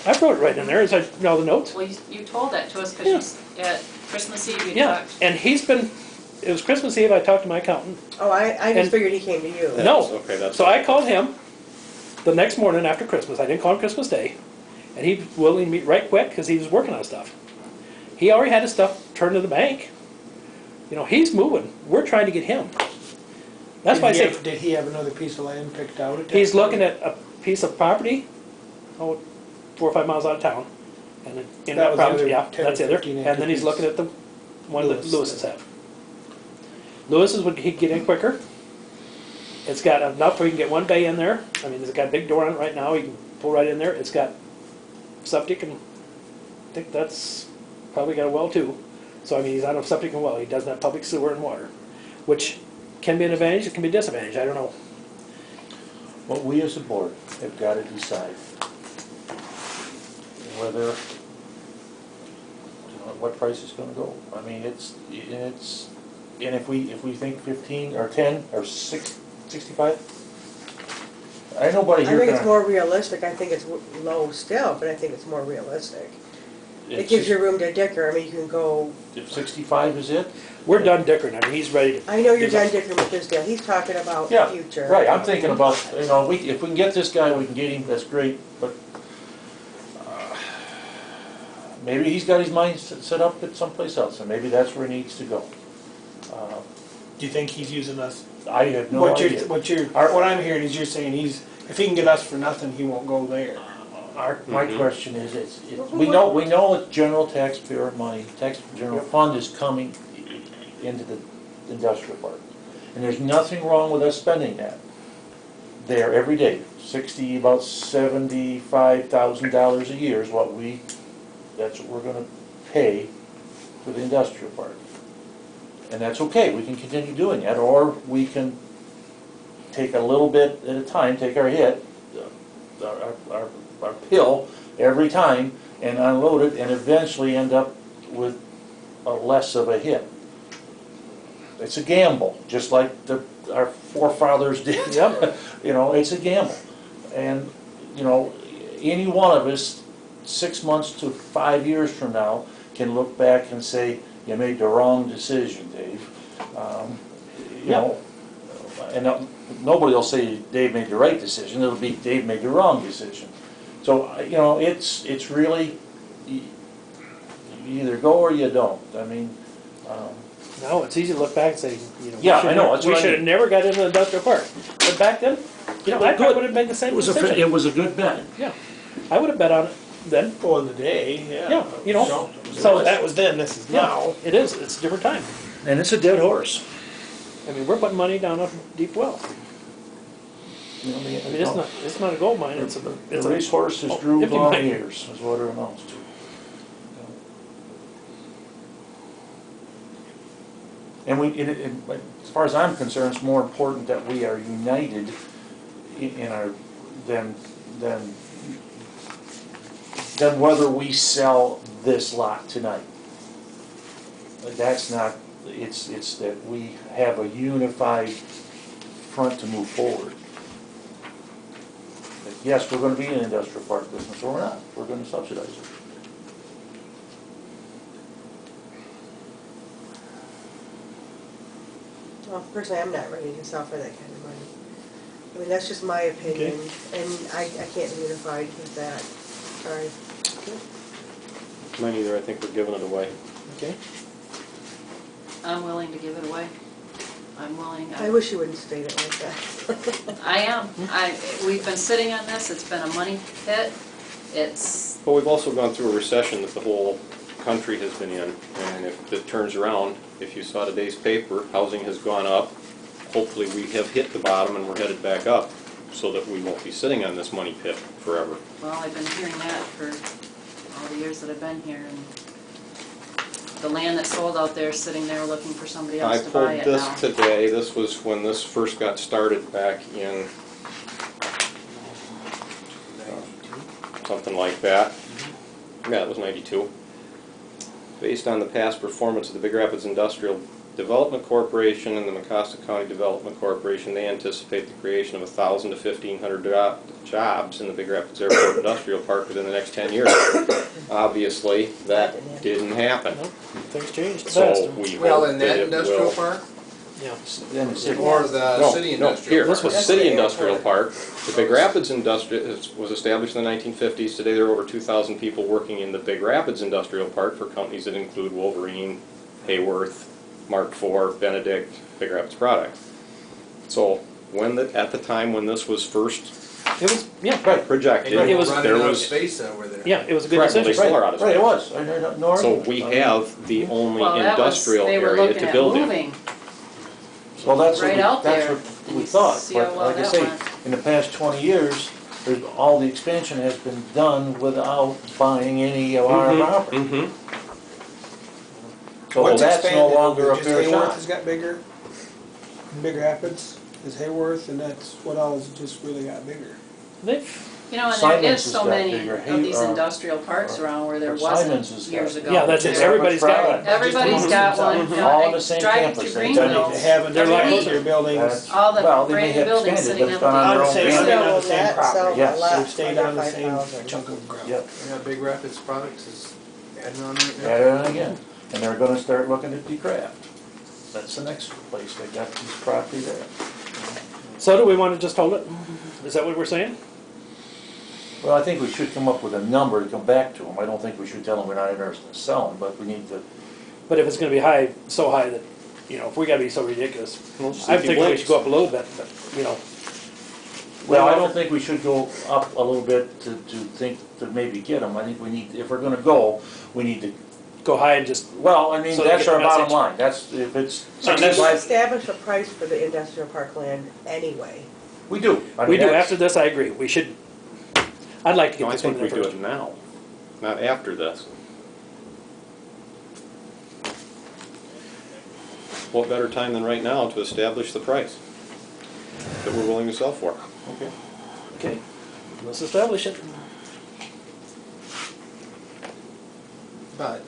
S1: I wrote it right in there, as I, all the notes.
S7: Well, you told that to us because at Christmas Eve you
S1: Yeah,
S7: talked.
S1: and it was Christmas Eve, I talked to my accountant.
S5: Oh, I
S1: And-
S5: just figured he came to you.
S1: No.
S2: Okay, that's.
S1: So I called him the next morning after Christmas. I didn't call him Christmas Day. And he was willing to meet right quick because he was working on stuff. He already had his stuff turned to the bank. He's moving. We're trying to get him. That's why I say,
S3: Did he have another piece of land picked out at that
S1: he's looking
S3: time?
S1: at a piece of property, 4 or 5 miles out of town. And then in
S3: That
S1: that
S3: was the
S1: property,
S3: other
S1: yeah,
S3: 10
S1: that's the
S3: or
S1: other.
S3: 15
S1: And then he's
S3: acre
S1: looking at the one that
S3: Lewis.
S1: Lewis's have. Lewis's would, he'd get in quicker. It's got enough where you can get one bay in there. I mean, it's got a big door on it right now, you can pull right in there. It's got septic, and I think that's probably got a well too. So I mean, he's on a septic and well, he doesn't have public sewer and water, which can be an advantage, it can be a disadvantage, I don't know.
S6: What we as a board have got to decide whether, what price it's gonna go. I mean, and if we think 15 or 10 or 65, I nobody
S5: I
S6: here
S5: think it's
S6: can.
S5: more realistic, I think it's low still, but I think it's more realistic. It
S6: It's
S5: gives
S6: just-
S5: you room to dicker, I mean, you can go,
S6: If 65 is it?
S1: We're done dickering, I mean, he's ready to.
S5: I know you're
S1: give up.
S5: done dickering with this deal, he's talking about
S6: Yeah,
S5: the future.
S6: right, I'm thinking about, if we can get this guy, we can get him, that's great, but maybe he's got his mind set up at someplace else, and maybe that's where he needs to go.
S3: Do you think he's using us?
S6: I have no
S3: What
S6: idea.
S3: what I'm hearing is you're saying if he can get us for nothing, he won't go there.
S6: My question is, we know that general taxpayer money, general fund is coming into the industrial park. And there's nothing wrong with us spending that there every day. About $75,000 a year is that's what we're gonna pay for the industrial park. And that's okay, we can continue doing that, or we can take a little bit at a time, take our hit, our pill every time and unload it and eventually end up with a less of a hit. It's a gamble, just like our forefathers did.
S1: Yep.
S6: It's a gamble. And, any one of us, 6 months to 5 years from now, can look back and say, you made the wrong decision, Dave. And nobody will say Dave made the right decision, it'll be Dave made the wrong decision. So, it's really, you either go or you don't. I mean,
S1: No, it's easy to look back and say,
S6: Yeah, I know, that's
S1: we
S6: what I
S1: should have
S6: mean.
S1: never got into the industrial park. But back then, I probably would have made the same decision.
S6: it was a good bet.
S1: Yeah, I would have bet on it then.
S3: Well, in the day, yeah.
S1: Yeah,
S3: So that was then, this is now.
S1: It is, it's a different time.
S6: And it's a dead horse.
S1: I mean, we're putting money down a deep well.
S6: you know,
S1: I mean, it's not a gold mine, it's
S6: the
S1: a
S6: racehorse has
S1: oh,
S6: drew
S1: hippie
S6: long
S1: mine.
S6: years, is what it amounts to. And as far as I'm concerned, it's more important that we are united in our, than whether we sell this lot tonight. That's not, it's that we have a unified front to move forward. That yes, we're gonna be an industrial park business, or we're not, we're gonna subsidize it.
S5: Well, personally, I'm not ready to sell for that kind of money. I mean, that's just my opinion, and I can't be unified with that. Sorry.
S2: Mine either, I think we're giving it away.
S1: Okay.
S7: I'm willing to give it away. I'm willing.
S5: I wish you wouldn't state it like that.
S7: I am. We've been sitting on this, it's been a money pit. It's,
S2: But we've also gone through a recession that the whole country has been in, and if it turns around, if you saw today's paper, housing has gone up. Hopefully we have hit the bottom and we're headed back up, so that we won't be sitting on this money pit forever.
S7: well, I've been hearing that for all the years that I've been here, and the land that's sold out there is sitting there looking for somebody
S2: I
S7: else to buy
S2: pulled
S7: it now.
S2: this today, this was when this first got started back in something like that. Yeah, it was 92. Based on the past performance of the Big Rapids Industrial Development Corporation and the Mecosta County Development Corporation, they anticipate the creation of 1,000 to 1,500 jobs in the Big Rapids Airport Industrial Park within the next 10 years. Obviously, that didn't happen.
S1: Nope, things changed
S2: So
S1: fast.
S2: we
S4: Well,
S2: hope
S4: in
S2: that
S4: that
S2: it
S4: industrial
S2: will.
S4: park,
S1: Yeah.
S6: Then it's
S4: or the
S2: No,
S4: city
S2: no,
S4: industrial
S2: here,
S4: park?
S2: this was
S5: That's
S2: City
S5: the
S2: Industrial
S5: airport.
S2: Park. The Big Rapids was established in the 1950s. Today there are over 2,000 people working in the Big Rapids Industrial Park for companies that include Wolverine, Hayworth, Mark IV, Benedict, Big Rapids Product. So at the time when this was first
S1: It was, yeah,
S6: right.
S2: projected,
S4: And
S1: It was-
S4: running
S2: there
S4: out of
S2: was,
S4: space over there.
S1: yeah, it was a good
S2: Correct, well, they
S1: decision.
S2: still are out of
S6: Right, it
S2: space.
S6: was, no
S2: So
S6: argument.
S2: we
S6: I mean,
S2: have the only
S7: Well, that was,
S2: industrial
S7: they were
S2: area
S7: looking
S2: to
S7: at
S2: build in.
S7: moving.
S6: Well, that's
S7: right out
S6: that's
S7: there,
S6: what
S7: and
S6: we
S7: you
S6: thought,
S7: see how
S6: but
S7: well
S6: like I
S7: that
S6: say,
S7: went.
S6: in the past 20 years, all the expansion has been done without buying any of our property.
S2: Mhm.
S6: So
S3: What's
S6: that's no
S3: expanded?
S6: longer a
S3: Just
S6: fair
S3: Hayworth
S6: shot.
S3: has got bigger, Big Rapids is Hayworth, and that's what all has just really got bigger.
S1: They've,
S7: You know, and there
S6: Simon's
S7: is
S6: has
S7: so
S6: got
S7: many
S6: bigger.
S7: of these
S6: Hey,
S7: industrial parks around where there
S6: Simon's has
S7: wasn't
S6: got-
S7: years ago.
S1: yeah, that's it,
S6: Just
S1: everybody's got
S6: Rapids
S1: one.
S6: Product.
S7: Everybody's got one.
S6: Mhm. All on the same
S7: Driving
S6: campus.
S7: through
S6: They've
S3: They
S6: done it.
S7: Greenville,
S3: haven't,
S1: They're like
S3: every
S1: those
S3: their buildings.
S6: That's-
S7: all the
S6: well, they may
S7: brand new
S6: have
S7: buildings
S6: expanded,
S7: sitting
S6: but it's gone on
S7: empty.
S6: their own
S3: They
S6: ground.
S3: stayed on the
S5: Still,
S3: same
S5: that
S3: property.
S5: sells a
S6: Yes.
S5: lot
S3: They've stayed on the
S5: under
S3: same
S5: 5,000.
S3: chunk of ground.
S6: Yep,
S4: Yeah, Big Rapids Products is adding on right now.
S6: add it on again, and they're gonna start looking at DeCraft. That's the next place, they got this property there.
S1: So do we want to just hold it? Is that what we're saying?
S6: Well, I think we should come up with a number to come back to them. I don't think we should tell them we're not interested in selling, but we need to,
S1: But if it's gonna be high, so high that, you know, if we gotta be so ridiculous,
S2: Well, see
S1: I
S2: if he
S1: think we
S2: blinks.
S1: should go up a little bit, but, you know.
S6: well, I don't think we should go up a little bit to think to maybe get them. I think we need, if we're gonna go, we need to,
S1: Go high and just,
S6: well, I mean,
S1: So they
S6: that's
S1: get the
S6: our bottom
S1: message.
S6: line. That's, if it's
S1: And
S5: We
S1: that's-
S5: should
S6: 65,
S5: establish a price for the industrial park land anyway.
S6: we do. I mean,
S1: we do,
S6: that's-
S1: after this, I agree, we should, I'd like to
S2: No,
S1: get
S2: I
S1: this one
S2: think
S1: in
S2: we do
S1: first.
S2: it now, not after this. What better time than right now to establish the price that we're willing to sell for?
S6: Okay.
S1: Okay, let's establish it.
S4: But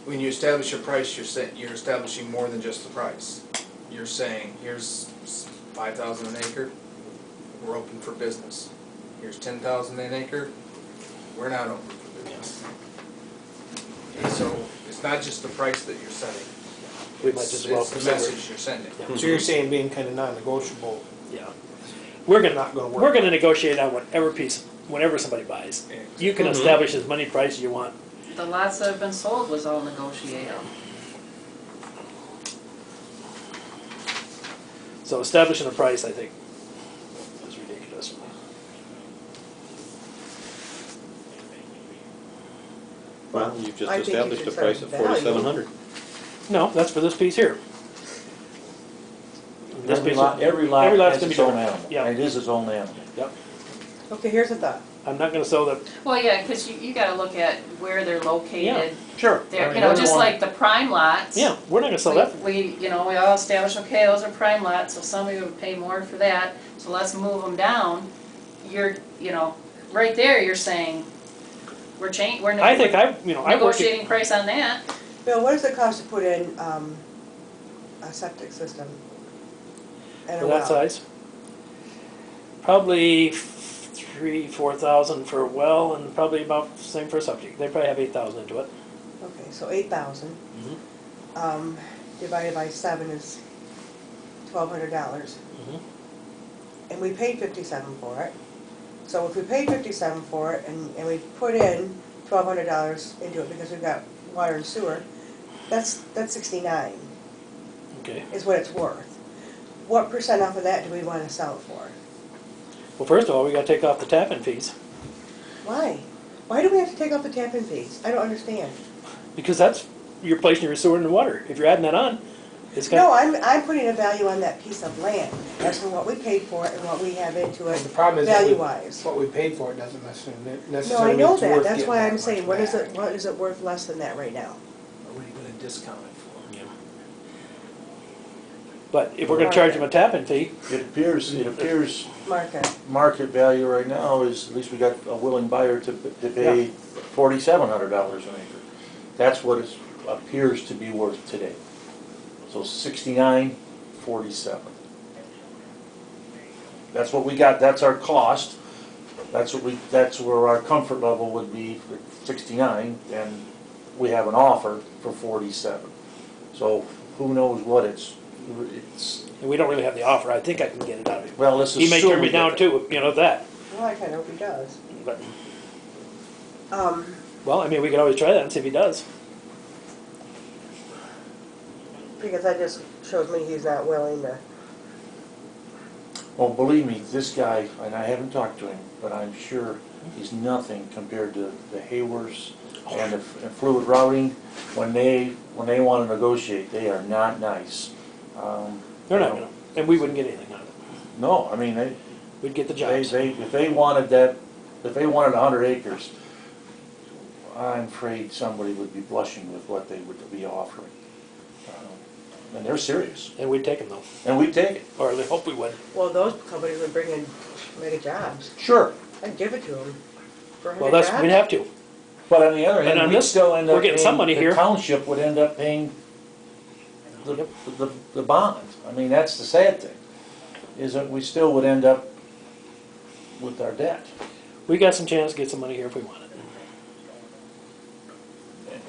S4: when you establish a price, you're establishing more than just the price. You're saying, here's 5,000 an acre, we're open for business. Here's 10,000 an acre, we're not open for business. Okay, so it's not just the price that you're setting.
S1: We might just well
S4: It's the
S1: consider it.
S4: message you're sending.
S3: So you're saying being kind of non-negotiable.
S1: Yeah. We're
S3: Not gonna
S1: gonna,
S3: work.
S1: we're gonna negotiate on whatever piece, whenever somebody buys. You can establish as many prices you want.
S7: The lots that have been sold was all negotiated.
S1: So establishing a price, I think, is ridiculous.
S2: Well, you've just
S5: I think you
S2: established a
S5: should
S2: price
S5: set
S2: of
S5: value.
S2: 4,700.
S1: No, that's for this piece here. This
S6: Every
S1: piece
S6: lot,
S1: of-
S6: every lot
S1: every lot's
S6: has
S1: gonna
S6: its
S1: be
S6: own
S1: different.
S6: animal.
S1: Yeah.
S6: And it is its own animal.
S1: Yep.
S5: Okay, here's a thought.
S1: I'm not gonna sell the,
S7: Well, yeah, cause you gotta look at where they're located.
S1: sure.
S7: There,
S6: I mean,
S7: you know, just
S6: everyone-
S7: like the prime lots.
S1: Yeah, we're not gonna sell that.
S7: We all establish, okay, those are prime lots, so somebody would pay more for that, so let's move them down. You're, right there, you're saying, we're
S1: I think I worked it,
S7: negotiating price on that.
S5: Bill, what does it cost to put in, a septic system? And
S1: for
S5: a
S1: that
S5: well?
S1: size. Probably 3,000-4,000 for a well, and probably about the same for a septic. They probably have 8,000 into it.
S5: Okay, so 8,000. Divided by 7 is $1,200.
S1: Mhm.
S5: And we paid 57 for it. So if we paid 57 for it and we put in $1,200 into it because we've got water and sewer, that's 69
S1: Okay.
S5: is what it's worth. What percent off of that do we want to sell it for?
S1: Well, first of all, we gotta take off the tap-in fees,
S5: Why? Why do we have to take off the tap-in fees? I don't understand.
S1: because that's, you're placing your sewer in the water. If you're adding that on, it's
S5: No,
S1: got,
S5: I'm putting a value on that piece of land. That's for what we paid for it and what we have into it
S3: The problem is that
S5: value-wise.
S3: what we paid for it doesn't necessarily
S5: No, I know
S3: it's
S5: that,
S3: worth
S5: that's
S3: getting
S5: why
S3: that
S5: I'm
S3: much
S5: saying, what
S3: back.
S5: is it worth less than that right now?
S9: What are you gonna discount it for?
S1: yeah. But if we're gonna charge them a tap-in fee,
S6: It appears
S5: Market.
S6: market value right now is, at least we got a willing buyer to pay $4,700 an acre. That's what it appears to be worth today. So 69.47. That's what we got, that's our cost. That's where our comfort level would be for 69, and we have an offer for 47. So who knows what it's,
S1: and we don't really have the offer, I think I can get it out of him.
S6: well, let's assume.
S1: He may turn me
S6: we get
S1: down
S6: that.
S1: too, that,
S5: Well, I kinda hope he does.
S1: but,
S5: Um,
S1: well, I mean, we could always try that and see if he does.
S5: because that just shows me he's not willing to.
S6: Well, believe me, this guy, and I haven't talked to him, but I'm sure he's nothing compared to the Haywers and the Fluid Routing. When they want to negotiate, they are not nice.
S1: They're not gonna, and we wouldn't get anything out of it.
S6: No, I mean,
S1: We'd get the jobs.
S6: if they wanted 100 acres, I'm afraid somebody would be blushing with what they would be offering. And they're serious,
S1: And we'd take them though,
S6: and we'd take it.
S1: or at least hope we would.
S5: Well, those companies would bring in mega jobs.
S6: Sure.
S5: I'd give it to them. For
S1: Well,
S5: 100
S1: we'd
S5: jobs?
S1: have to.
S6: But on the other
S1: And on
S6: hand, we'd
S1: this,
S6: still end up
S1: we're getting some money
S6: paying,
S1: here.
S6: the township would end up paying the bond. I mean, that's the sad thing, is that we still would end up with our debt.
S1: We got some chance to get some money here if we want it.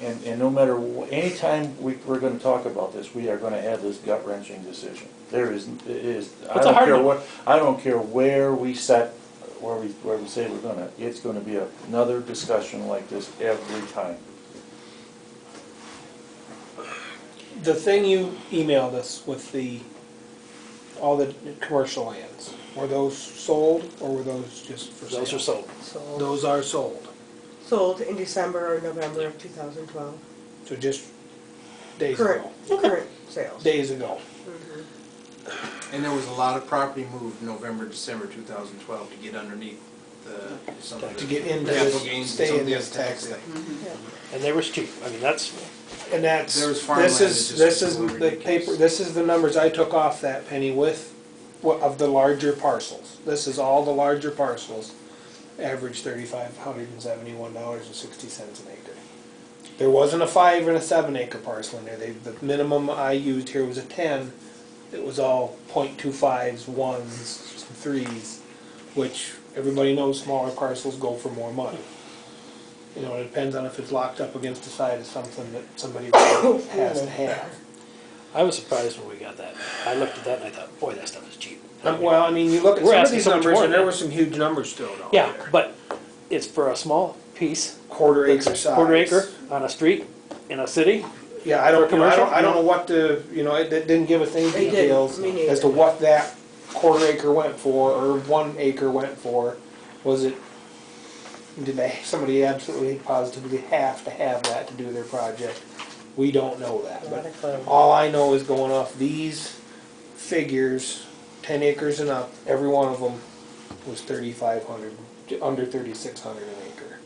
S6: And no matter, anytime we're gonna talk about this, we are gonna have this gut wrenching decision. There is,
S1: It's a hard one.
S6: I don't care where we set, where we say we're gonna, it's gonna be another discussion like this every time.
S3: The thing you emailed us with all the commercial lands, were those sold or were those just for sale?
S1: Those are sold.
S5: Sold.
S3: Those are sold,
S5: Sold in December or November of 2012.
S3: so just days
S5: Current,
S3: ago.
S5: current sales.
S3: Days ago.
S4: And there was a lot of property moved November, December 2012 to get underneath some of
S3: To
S4: the
S3: get into
S4: capital
S3: this,
S4: gains and
S3: stay
S4: some
S3: in
S4: of the
S3: this
S4: other
S3: tax
S4: things.
S3: thing.
S1: And they were cheap. I mean, that's,
S3: And that's,
S4: There was farmland that just
S3: this is
S4: was
S3: the
S4: ridiculous.
S3: paper, this is the numbers I took off that penny with, of the larger parcels. This is all the larger parcels, average $3,571.60 an acre. There wasn't a 5 and a 7 acre parcel in there, the minimum I used here was a 10. It was all .25s, 1s, 3s, which everybody knows smaller parcels go for more money. You know, it depends on if it's locked up against the side of something that somebody really has to have.
S1: I was surprised when we got that. I looked at that and I thought, boy, that stuff is cheap.
S3: Well, I mean, you look at
S1: We're
S3: some of
S1: asking
S3: these
S1: so much
S3: numbers,
S1: more
S3: and there
S1: than
S3: were some huge numbers thrown out
S1: Yeah,
S3: there.
S1: but it's for a small piece.
S3: Quarter acre
S1: That's
S3: size.
S1: Quarter acre on a street in a city.
S3: Yeah, I don't,
S1: For
S3: you know,
S1: commercial,
S3: I don't
S1: no.
S3: know what the, it didn't give us any
S5: They didn't,
S3: details
S5: me neither.
S3: as to what that quarter acre went for, or 1 acre went for. Was it, somebody absolutely positively have to have that to do their project? We don't know that,
S5: Not
S3: but
S5: a clue.
S3: all I know is going off these figures, 10 acres and up, every one of them was 3,500, under 3,600 an acre.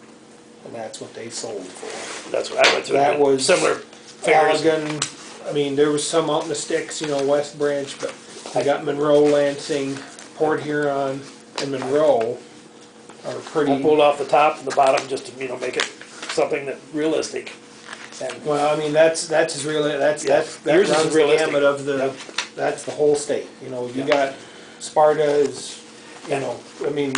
S3: And that's what they sold for.
S1: That's what I went through.
S3: That was
S1: Similar figures.
S3: Allegan, I mean, there was some out in the sticks, you know, West Branch, but I got Monroe, Lansing, Port Huron, and Monroe are
S1: I
S3: pretty,
S1: pulled off the top and the bottom just to, make it something that realistic. And
S3: well, I mean, that's as real, that
S1: Yours is
S3: runs the
S1: realistic.
S3: gamut of the,
S1: Yep.
S3: that's the whole state, you know, you
S1: Yep.
S3: got Sparta is, you
S1: Yeah.
S3: know, I mean,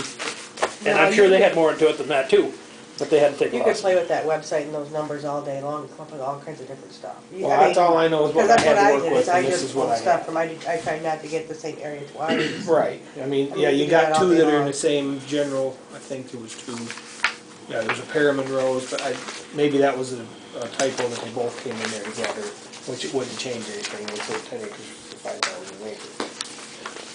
S1: and I'm sure they had more into it than that too, but they had to take a
S5: You could
S1: loss.
S5: play with that website and those numbers all day long, come up with all kinds of different stuff.
S3: well, that's all I know is
S5: Because
S3: what I
S5: that's what
S3: had
S5: I
S3: to work
S5: did,
S3: with,
S5: is I
S3: and this
S5: just
S3: is what
S5: pulled
S3: I
S5: stuff
S3: had.
S5: from, I tried not to get the same area twice.
S3: Right, I mean,
S5: I
S3: yeah,
S5: mean,
S3: you
S5: you
S3: got
S5: got all
S3: two
S5: day
S3: that are in
S5: long.
S3: the same general, I think there was two. Yeah, there's a pair of Monroes, but maybe that was a typo that they both came in there together, which it wouldn't change anything, we put 10 acres for 5,000 an acre.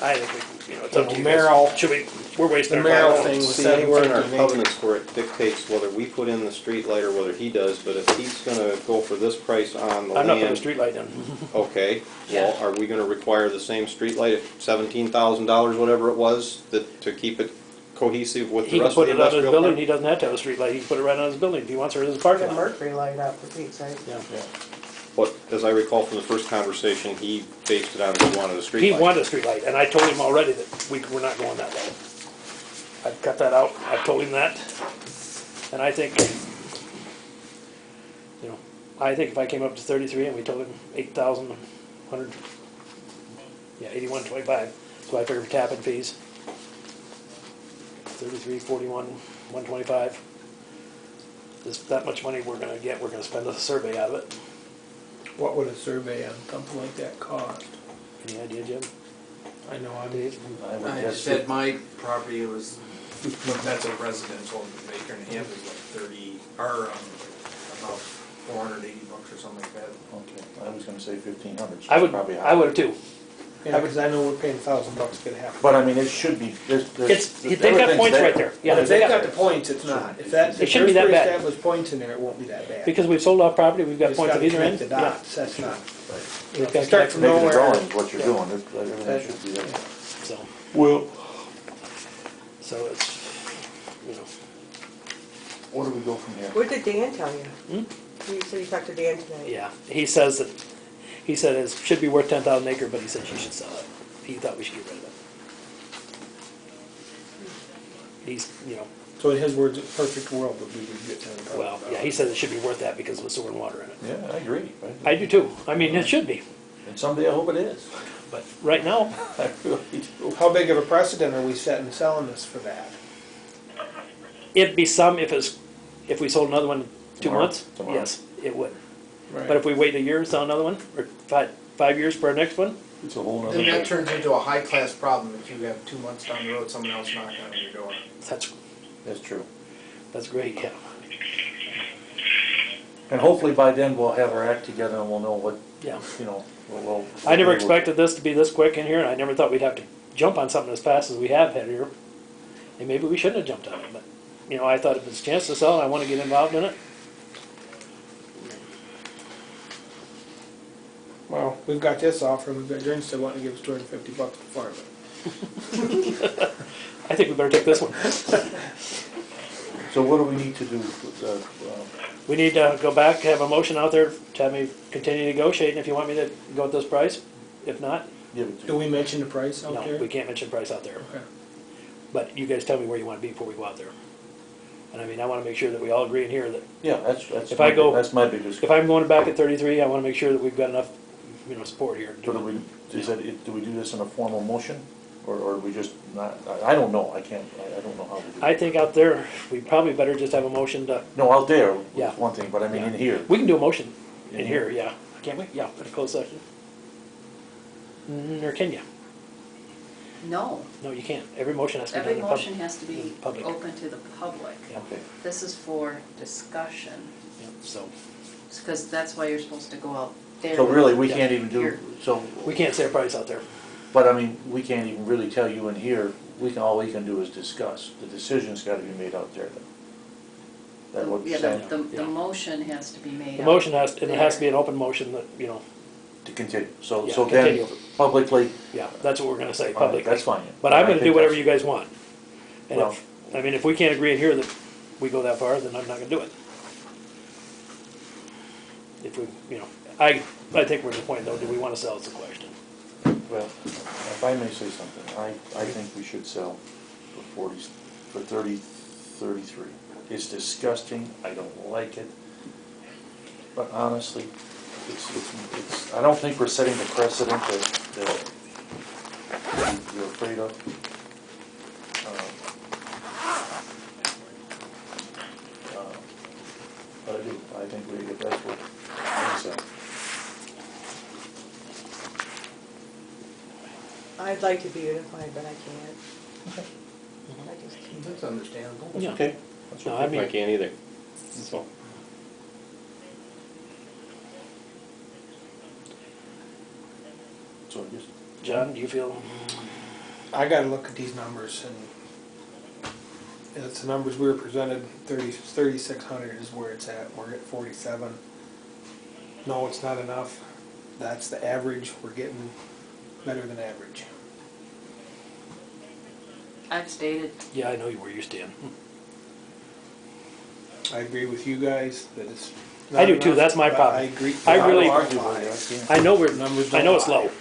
S1: I think it's up to you
S3: Merrill-
S1: guys. we're wasting
S3: the
S1: our
S3: Merrill
S1: time.
S3: thing was
S2: See anywhere in our
S3: 750 an acre.
S2: covenants where it dictates whether we put in the street light or whether he does, but if he's gonna go for this price on the
S1: I'm not putting a
S2: land,
S1: street light in.
S2: okay, well, are we gonna require the same street light at $17,000, whatever it was, to keep it cohesive with
S1: He
S2: the
S1: can
S2: rest of
S1: put
S2: the
S1: it on his
S2: industrial
S1: building,
S2: park?
S1: he doesn't have to have a street light, he can put it right on his building if he wants, or his
S5: Put
S1: parking
S5: a
S1: lot.
S5: mercury light up for Pete's sake.
S1: Yeah.
S2: But as I recall from the first conversation, he based it on he wanted a street
S1: He
S2: light.
S1: wanted a street light, and I told him already that we're not going that way. I've cut that out, I've told him that, and I think, I think if I came up to 33 and we told him 8,100, yeah, 81.25, so I figured for tapping fees. 33, 41, 125. That much money we're gonna get, we're gonna spend a survey out of it.
S3: What would a survey on something like that cost?
S1: Any idea, Jim?
S3: I know, I'm,
S1: Dave?
S6: I would
S4: I
S6: guess
S4: said my property was, that's a residential, acre and a half is like 30, or about $480 or something like that.
S6: Okay, I was gonna say 1,500, so
S1: I
S6: it's
S1: would,
S6: probably
S1: I
S6: high.
S1: would've too.
S3: yeah, because I know we're paying $1,000 to get half.
S6: But I mean, it should be,
S1: They've got points right there. Yeah,
S3: If
S1: they
S3: they've
S1: got
S3: got the points, it's not. If that,
S1: It
S3: if
S1: shouldn't be
S3: there's
S1: that bad.
S3: pre-established points in there, it won't be that bad.
S1: Because we've sold off property, we've got
S3: Just
S1: points at
S3: gotta
S1: either end.
S3: connect the
S1: Yeah.
S3: dots, that's not.
S1: We've got to
S3: Start
S1: connect
S3: from
S1: them.
S6: Making the
S3: nowhere.
S6: drawing, what you're
S1: Yeah.
S6: doing, everything should be there.
S1: So,
S6: Well,
S1: so it's,
S6: where do we go from here?
S5: What did Dan tell you?
S1: Hmm?
S5: You said you talked to Dan tonight.
S1: yeah, he said it should be worth 10,000 acre, but he said she should sell it. He thought we should get rid of it. He's,
S3: So in his words, a perfect world would be to get $10,000.
S1: well, yeah, he said it should be worth that because of the sewer and water in it.
S6: Yeah, I agree.
S1: I do too. I mean, it should be,
S6: And someday I hope it is.
S1: but right now,
S6: I really do.
S3: How big of a precedent are we setting selling this for that?
S1: it'd be some if we sold another one in 2
S6: Tomorrow?
S1: months.
S6: Tomorrow.
S1: Yes, it would.
S3: Right.
S1: But if we wait a year and sell another one, or 5 years for our next one,
S6: It's a whole nother.
S4: Then that turns into a high-class problem if you have 2 months down the road, someone else knocking on your door.
S6: That's true.
S1: that's great, yeah.
S6: And hopefully by then we'll have our act together and we'll know what,
S1: Yeah.
S6: we'll.
S1: I never expected this to be this quick in here, and I never thought we'd have to jump on something as fast as we have had here. And maybe we shouldn't have jumped on it, but, I thought if it's a chance to sell and I want to get involved in it.
S3: Well, we've got this offer, we've got Jordan still wanting to give us $250 to farm it.
S1: I think we better take this one.
S6: So what do we need to do with,
S1: We need to go back, have a motion out there to have me continue negotiating if you want me to go at this price. If not,
S6: give it to?
S3: Do we mention the price out
S1: no,
S3: there?
S1: we can't mention price out there.
S3: Okay.
S1: But you guys tell me where you want to be before we go out there. And I mean, I want to make sure that we all agree in here that
S6: Yeah, that's
S1: If I go-
S6: that's my biggest.
S1: if I'm going back at 33, I want to make sure that we've got enough, support here.
S6: So do we do this in a formal motion? Or do we just not, I don't know, I don't know how to do it.
S1: I think out there, we probably better just have a motion to,
S6: No, out there,
S1: Yeah.
S6: is one thing, but I mean in
S1: Yeah.
S6: here.
S1: we can do a motion in
S6: In
S1: here, yeah. Can't we? Yeah, in a closed session. Or can you?
S7: No,
S1: No, you can't. Every motion has to be done
S7: every
S1: in public.
S7: motion has to be
S1: Public.
S7: open to the public.
S1: Yeah.
S6: Okay,
S7: This is for discussion,
S1: Yeah, so,
S7: because that's why you're supposed to go out there.
S6: so really, we
S1: Yeah.
S6: can't even do,
S7: Here.
S6: so,
S1: we can't say a price out there.
S6: but I mean, we can't even really tell you in here, all we can do is discuss. The decision's gotta be made out there then. That what
S7: Yeah,
S6: you're saying?
S7: the motion has to be made
S1: The
S7: out
S1: motion has, and it has to be
S7: there.
S1: an open motion that,
S6: To continue, so
S1: Yeah,
S6: then
S1: continue.
S6: publicly,
S1: Yeah, that's what we're gonna say
S6: all right,
S1: publicly.
S6: that's fine.
S1: But I'm
S6: I
S1: gonna do
S6: think
S1: whatever
S6: that's-
S1: you guys want. And
S6: Well-
S1: if we can't agree in here that we go that far, then I'm not gonna do it. If we, I think we're at the point though, do we wanna sell is the question.
S6: Well, if I may say something, I think we should sell for 33. It's disgusting, I don't like it, but honestly, it's, I don't think we're setting the precedent that you're afraid of. But I do, I think that's what I say.
S5: I'd like to be unified, but I can't. I just can't.
S4: That's understandable.
S6: That's
S1: Yeah.
S6: okay.
S1: No, I
S2: I
S1: mean,
S2: can't either. So,
S6: So I guess,
S1: John, do you feel,
S3: I gotta look at these numbers and it's the numbers we were presented, 3,600 is where it's at, we're at 47. No, it's not enough, that's the average, we're getting better than average.
S7: I've stated,
S1: yeah, I know where you stand.
S3: I agree with you guys that it's
S1: I
S3: not
S1: do too,
S3: enough,
S1: that's my
S3: but
S1: problem.
S3: I agree.
S1: I really-
S6: don't argue with you, I can't.
S1: I know
S3: Numbers
S1: I know
S3: don't
S1: it's
S3: lie.
S1: low.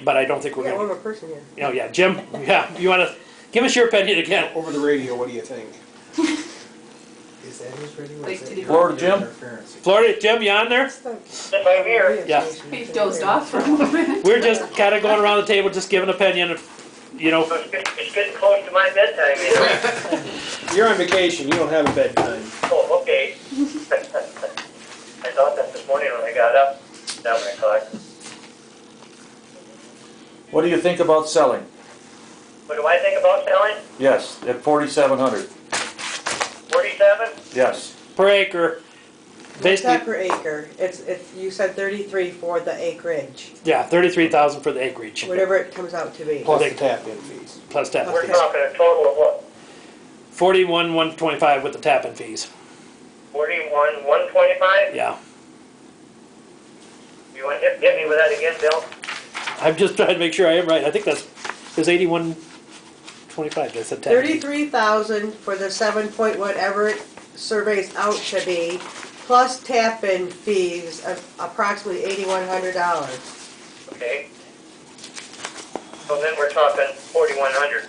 S1: But I don't think we're
S5: Yeah,
S1: gonna,
S5: one more person here.
S1: yeah, Jim, yeah, you wanna, give us your opinion again.
S3: Over the radio, what do you think?
S9: Is that his radio? or
S7: Wait
S9: is that
S7: till you-
S9: your
S6: Florida Jim?
S9: interference?
S1: Florida, Jim, you on there?
S5: It's the
S8: If I'm here,
S5: radio
S1: Yeah.
S5: station.
S7: He dozed off for a moment.
S1: We're just kinda going around the table, just giving opinion of,
S8: so it's getting close to my bedtime, you know?
S3: You're on vacation, you don't have a bedtime.
S8: Oh, okay. I thought that this morning when I got up, 7 o'clock.
S6: What do you think about selling?
S8: What do I think about selling?
S6: Yes, at 4,700,
S8: 47?
S6: yes.
S1: per acre.
S5: It's not
S1: Basically,
S5: per acre, it's, you said 33 for the acreage,
S1: yeah, 33,000 for the acreage,
S5: whatever it comes out to be.
S3: Plus the tap-in fees.
S1: plus tap
S8: We're
S1: fees.
S8: talking a total of what?
S1: 41,125 with the tap-in fees,
S8: 41,125?
S1: yeah.
S8: You want to hit me with that again, Bill?
S1: I'm just trying to make sure I am right, I think it's 8125, I said tap.
S5: 33,000 for the 7 point whatever it surveys out to be, plus tap-in fees of approximately $8,100.
S8: Okay. So then we're talking 4,100.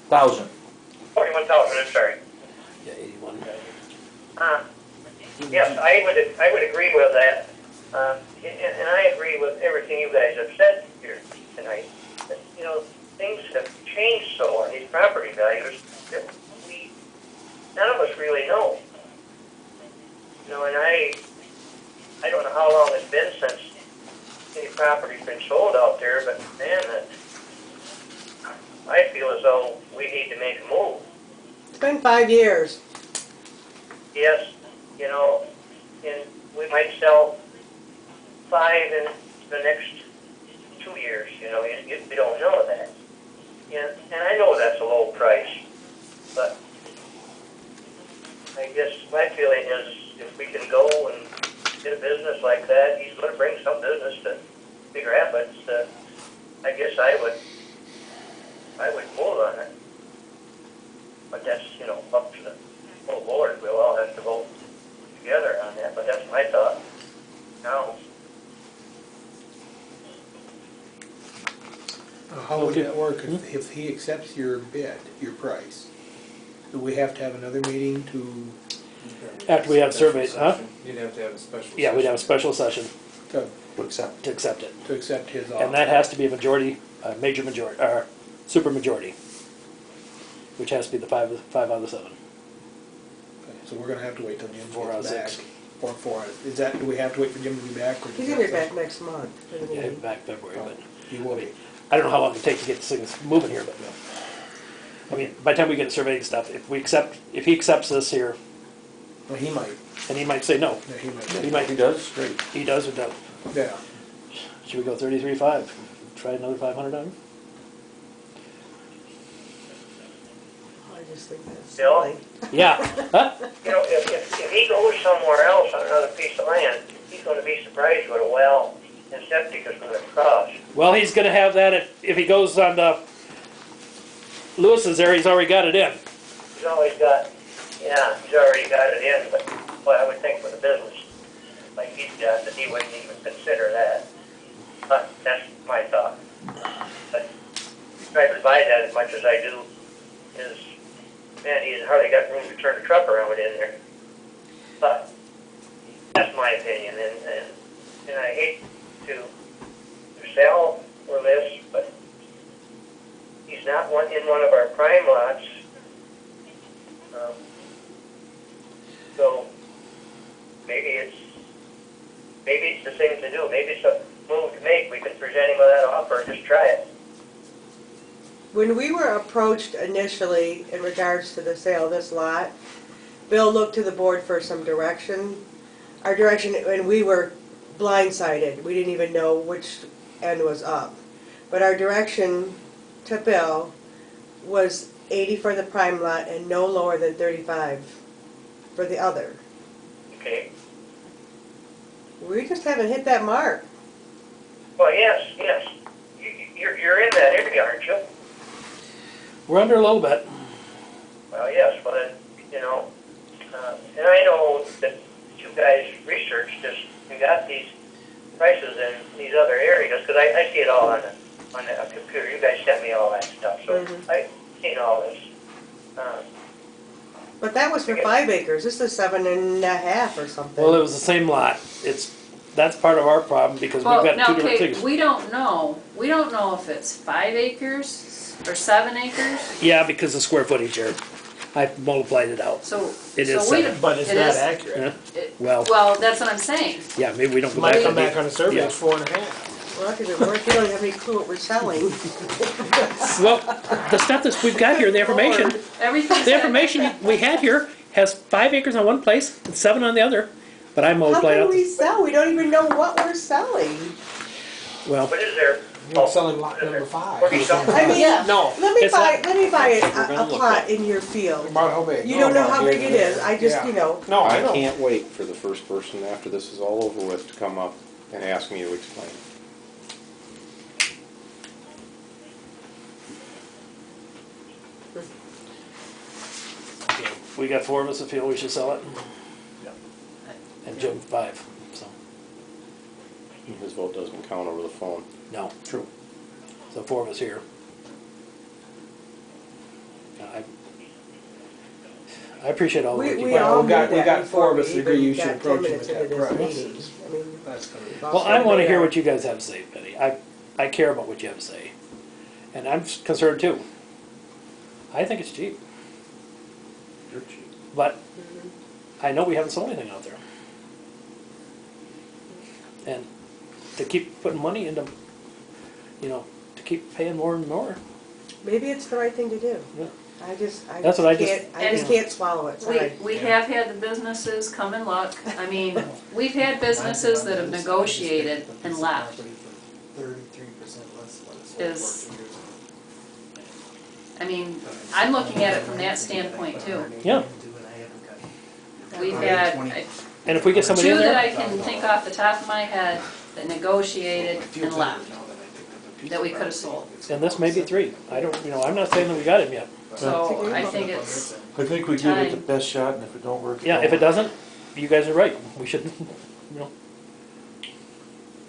S6: 1,000.
S8: 41,000, I'm sorry.
S1: Yeah, 81.
S8: Yes, I would agree with that. And I agree with everything you guys have said here tonight. That, things have changed so on these property values that none of us really know. And I don't know how long it's been since any property's been sold out there, but man, I feel as though we need to make a move.
S5: It's been 5 years.
S8: Yes, and we might sell 5 in the next 2 years, we don't know that. And I know that's a low price, but I guess my feeling is if we can go and get a business like that, he's going to bring some business to Big Rapids. I guess I would move on it. But that's, up to the whole board. We'll all have to vote together on that, but that's my thought. Now,
S3: How would that work if he accepts your bid, your price? Do we have to have another meeting to
S1: After we have surveys, huh?
S9: You'd have to have a special.
S1: Yeah, we'd have a special session
S6: Accept.
S1: to accept it.
S3: to accept his offer?
S1: And that has to be a majority, a major majority, or super majority, which has to be the five out of the 7.
S3: Okay, so we're gonna have to wait till Jim
S1: 4 out of
S3: gets back.
S1: 6.
S3: Or 4 out of, do we have to wait for Jim to be back? Or
S5: He's gonna be back next month for the
S1: Yeah,
S5: meeting.
S1: back February, but
S3: He will be.
S1: I don't know how long it takes to get this thing moving here, but, I mean, by the time we get surveyed and stuff, if he accepts this here,
S3: Well, he might,
S1: and he might say no,
S3: yeah, he might.
S1: he might,
S6: He does, great.
S1: he does or doesn't.
S3: Yeah,
S1: Should we go 33.5? Try another 500 on him?
S5: I just think that's
S8: Bill?
S5: silly.
S1: Yeah, huh?
S8: if he goes somewhere else on another piece of land, he's gonna be surprised what a well and septic is gonna cost.
S1: Well, he's gonna have that if he goes on the Lewis's there, he's already got it in.
S8: He's always got, yeah, he's already got it in, but, well, I would think for the business like he's got, that he wouldn't even consider that. But that's my thought. But driving by that as much as I do is, man, he's hardly got room to turn a truck around in there. But that's my opinion, and I hate to sell or list, but he's not in one of our prime lots. So maybe it's the thing to do. Maybe it's a move to make. We could present him with that offer and just try it.
S5: When we were approached initially in regards to the sale of this lot, Bill looked to the board for some direction. Our direction, and we were blindsided. We didn't even know which end was up. But our direction to Bill was 80 for the prime lot and no lower than 35 for the other.
S8: Okay.
S5: We just haven't hit that mark.
S8: Well, yes. You're in that area, aren't you?
S1: We're under a little bit.
S8: Well, yes, but, you know, and I know that you guys researched this and got these prices in these other areas, because I see it all on the computer. You guys sent me all that stuff, so I've seen all this.
S5: But that was for 5 acres. This is 7.5 or something.
S1: Well, it was the same lot. That's part of our problem because we've got two different things.
S7: We don't know if it's 5 acres or 7 acres.
S1: Yeah, because the square footage here, I multiplied it out.
S7: So
S1: It is
S7: we
S1: 7.
S3: But it's
S7: It
S3: not
S7: is.
S3: accurate.
S7: Well, that's what I'm saying.
S1: Yeah, maybe we don't go
S3: Might
S1: back.
S3: come back on a survey,
S1: Yeah.
S3: it's 4.5.
S5: Well, that could work. You don't have any clue what we're selling.
S1: Well, the stuff that we've got here, the information,
S7: Everything's.
S1: the information we had here has 5 acres on one place and 7 on the other. But I
S5: How
S1: multiplied
S5: can
S1: out.
S5: we sell? We don't even know what we're selling.
S1: Well,
S8: What is there?
S3: You're selling lot number 5.
S8: Where you selling?
S5: I mean,
S3: No.
S5: let me
S1: It's
S5: buy
S1: not-
S5: a plot in your field.
S3: About how big?
S5: You don't know how
S3: about
S5: big
S3: here
S5: it
S3: and
S5: is.
S3: there.
S5: I just,
S3: Yeah.
S5: you know.
S3: No, I
S2: I
S3: know.
S2: can't wait for the first person after this is all over with to come up and ask me to explain.
S1: we got 4 of us that feel we should sell it.
S6: Yeah.
S1: And Jim 5, so,
S2: His vote doesn't count over the phone.
S1: no, true. So 4 of us here. I appreciate all the work you
S5: We
S1: put
S5: all
S3: we
S5: knew
S3: got
S5: that
S3: 4
S5: before
S3: of
S5: we
S3: us agree you
S5: even
S3: should
S5: got 10
S3: approach him
S5: minutes
S3: at
S5: into
S3: that
S5: this
S3: price.
S5: meeting. I mean,
S3: That's gonna be.
S1: Well, I want to hear what you guys have to say, Betty. I care about what you have to say. And I'm concerned too. I think it's cheap,
S6: You're cheap.
S1: but I know we haven't sold anything out there. And to keep putting money into, to keep paying more and more.
S5: maybe it's the right thing to do.
S1: Yeah.
S5: I just
S1: That's what I just-
S5: can't swallow it. Sorry.
S7: We have had the businesses come and look. I mean, we've had businesses that have negotiated and left.
S9: 33% less than what it's
S7: Is-
S9: worth 14 years ago.
S7: I mean, I'm looking at it from that standpoint too.
S1: Yeah.
S7: We've had
S1: And if we get somebody in
S7: two that
S1: there,
S7: I can think off the top of my head that negotiated and left, that we could have sold.
S1: and this may be 3. I don't, I'm not saying that we got him yet.
S7: So I think it's,
S6: I think we give it the
S7: Time.
S6: best shot, and if it don't work.
S1: Yeah, if it doesn't, you guys are right. We shouldn't,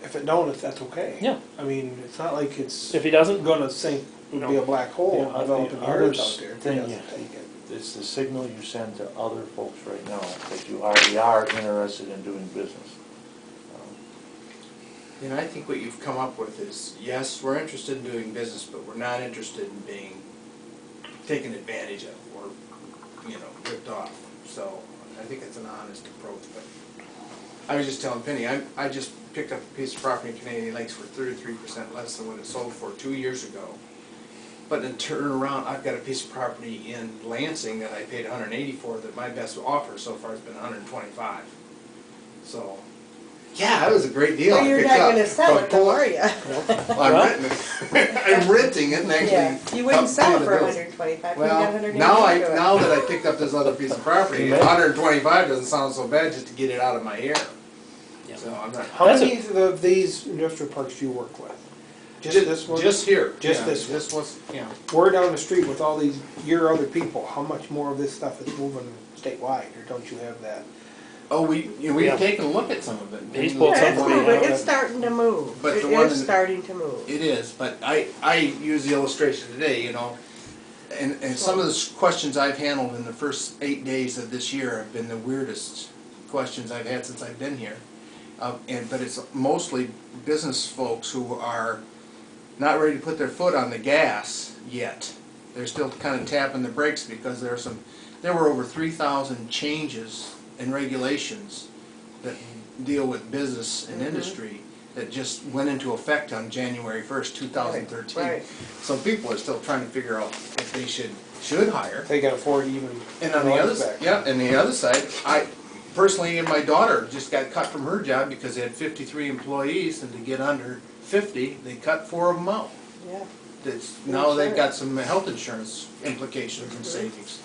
S3: If it don't, that's okay.
S1: Yeah.
S3: I mean, it's not like it's
S1: if he doesn't,
S3: gonna sink, would be a black hole
S6: Yeah,
S3: developing
S6: the
S3: areas
S6: other
S3: out there. if
S6: thing,
S3: he doesn't
S6: yeah.
S3: take it.
S6: It's the signal you send to other folks right now, that you already are interested in doing business.
S4: And I think what you've come up with is, yes, we're interested in doing business, but we're not interested in being taken advantage of or, ripped off. So I think it's an honest approach, but I was just telling Penny, I just picked up a piece of property in Canadian Lakes for 33% less than what it sold for 2 years ago. But then turn around, I've got a piece of property in Lansing that I paid 180 for, that my best offer so far has been 125. So, yeah, that was a great deal.
S5: So
S4: I
S5: you're
S4: picked
S5: not
S4: up.
S5: gonna sell it, though, are you?
S4: Well, I'm renting it. I'm renting it and actually.
S5: Yeah, you wouldn't sell it
S4: paying
S5: for
S4: the bills.
S5: 125, you got
S4: Well,
S5: 180
S4: now that I picked up this other piece of property, 125 doesn't sound so bad just to get it out of my hair.
S1: Yeah.
S4: So I'm not.
S3: How
S1: That's
S3: many of these industrial parks do you work with? Just this one?
S4: Just here.
S3: Just
S4: yeah,
S3: this one?
S4: This was, yeah.
S3: We're down the street with all these, your other people, how much more of this stuff is moving statewide, or don't you have that?
S4: Oh, we've
S1: Yeah.
S4: taken a look at some of it.
S1: He's pulled
S5: Yeah, it's
S1: something
S5: moving,
S1: out.
S5: it's starting to move.
S4: But
S5: It
S4: the one
S5: is
S4: in-
S5: starting to move.
S4: It is, but I use the illustration today, you know, and some of the questions I've handled in the first 8 days of this year have been the weirdest questions I've had since I've been here. But it's mostly business folks who are not ready to put their foot on the gas yet. They're still kind of tapping the brakes because there were over 3,000 changes in regulations that deal with business and industry that just went into effect on January 1st, 2013.
S5: Right.
S4: So people are still trying to figure out if they should hire.
S3: They can afford even.
S4: And on the other
S3: back.
S4: side, yeah, and the other side, I personally, and my daughter just got cut from her job because they had 53 employees, and to get under 50, they cut 4 of them out.
S5: Yeah.
S4: Now they've got some health insurance implications and savings.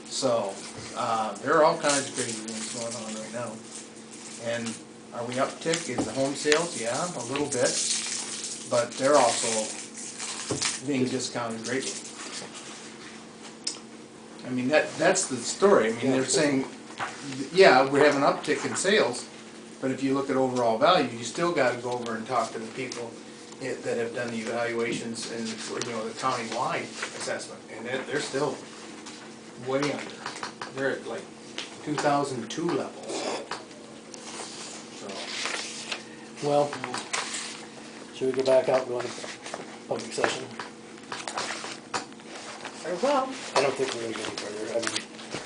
S4: So, there are all kinds of crazy things going on right now. And are we uptick in the home sales? Yeah, a little bit, but they're also being discounted greatly. I mean, that's the story. I mean, they're saying, yeah, we have an uptick in sales, but if you look at overall value, you still gotta go over and talk to the people that have done the evaluations and, you know, the county-wide assessment, and they're still way under. They're at like 2002 levels. So,
S1: Well, should we go back out and go into public session?
S5: Or well,
S1: I don't think we're gonna go any further, I mean,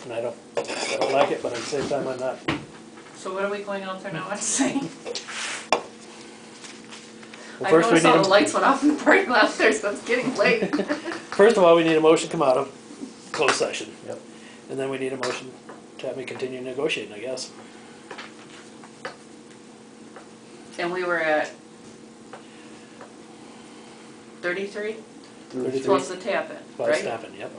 S1: and I don't like it, but at the same time, I'm not.
S7: So what are we going out there now and saying?
S1: Well,
S7: I
S1: first we
S7: noticed all
S1: need
S7: the lights went off in the parking lot there, so it's getting late.
S1: First of all, we need a motion to come out of closed session.
S6: Yep.
S1: And then we need a motion to have me continue negotiating, I guess.
S7: And we were at 33
S1: 33
S7: plus the tap in,
S1: by
S7: right?
S1: staffing, yep.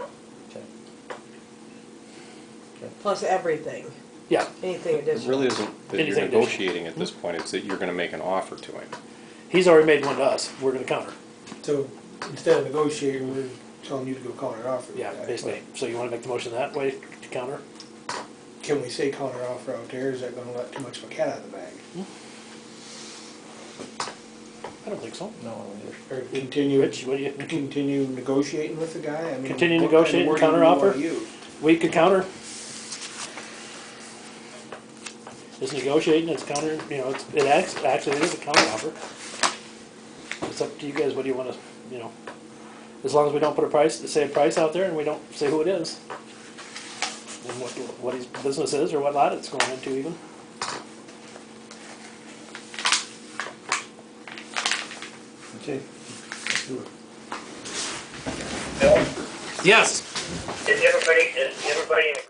S5: plus everything,
S1: Yeah,
S5: anything
S2: It
S5: additional.
S2: really isn't that you're
S1: Anything additional.
S2: negotiating at this point, it's that you're gonna make an offer to him.
S1: he's already made one to us, we're gonna counter.
S3: So instead of negotiating, we're telling you to go counter offer.
S1: Yeah, basically. So you wanna make the motion that way to counter?
S3: Can we say counter offer out there, is that gonna let too much of a cat out of the bag?
S1: I don't think so.
S6: No,
S3: Or continue,
S1: Rich, what do you,
S3: continue negotiating with the guy? I mean,
S1: Continue
S3: what kind of
S1: negotiating,
S3: wording
S1: counter
S3: do you wanna
S1: offer?
S3: use?
S1: we could counter. It's negotiating, it's counter, you know, actually it is a counter offer. It's up to you guys, what do you wanna, you know, as long as we don't put a price, say a price out there and we don't say who it is. And what his business is or what lot it's going into even.
S6: okay, let's do it.
S8: Bill,
S1: Yes.
S8: is everybody in the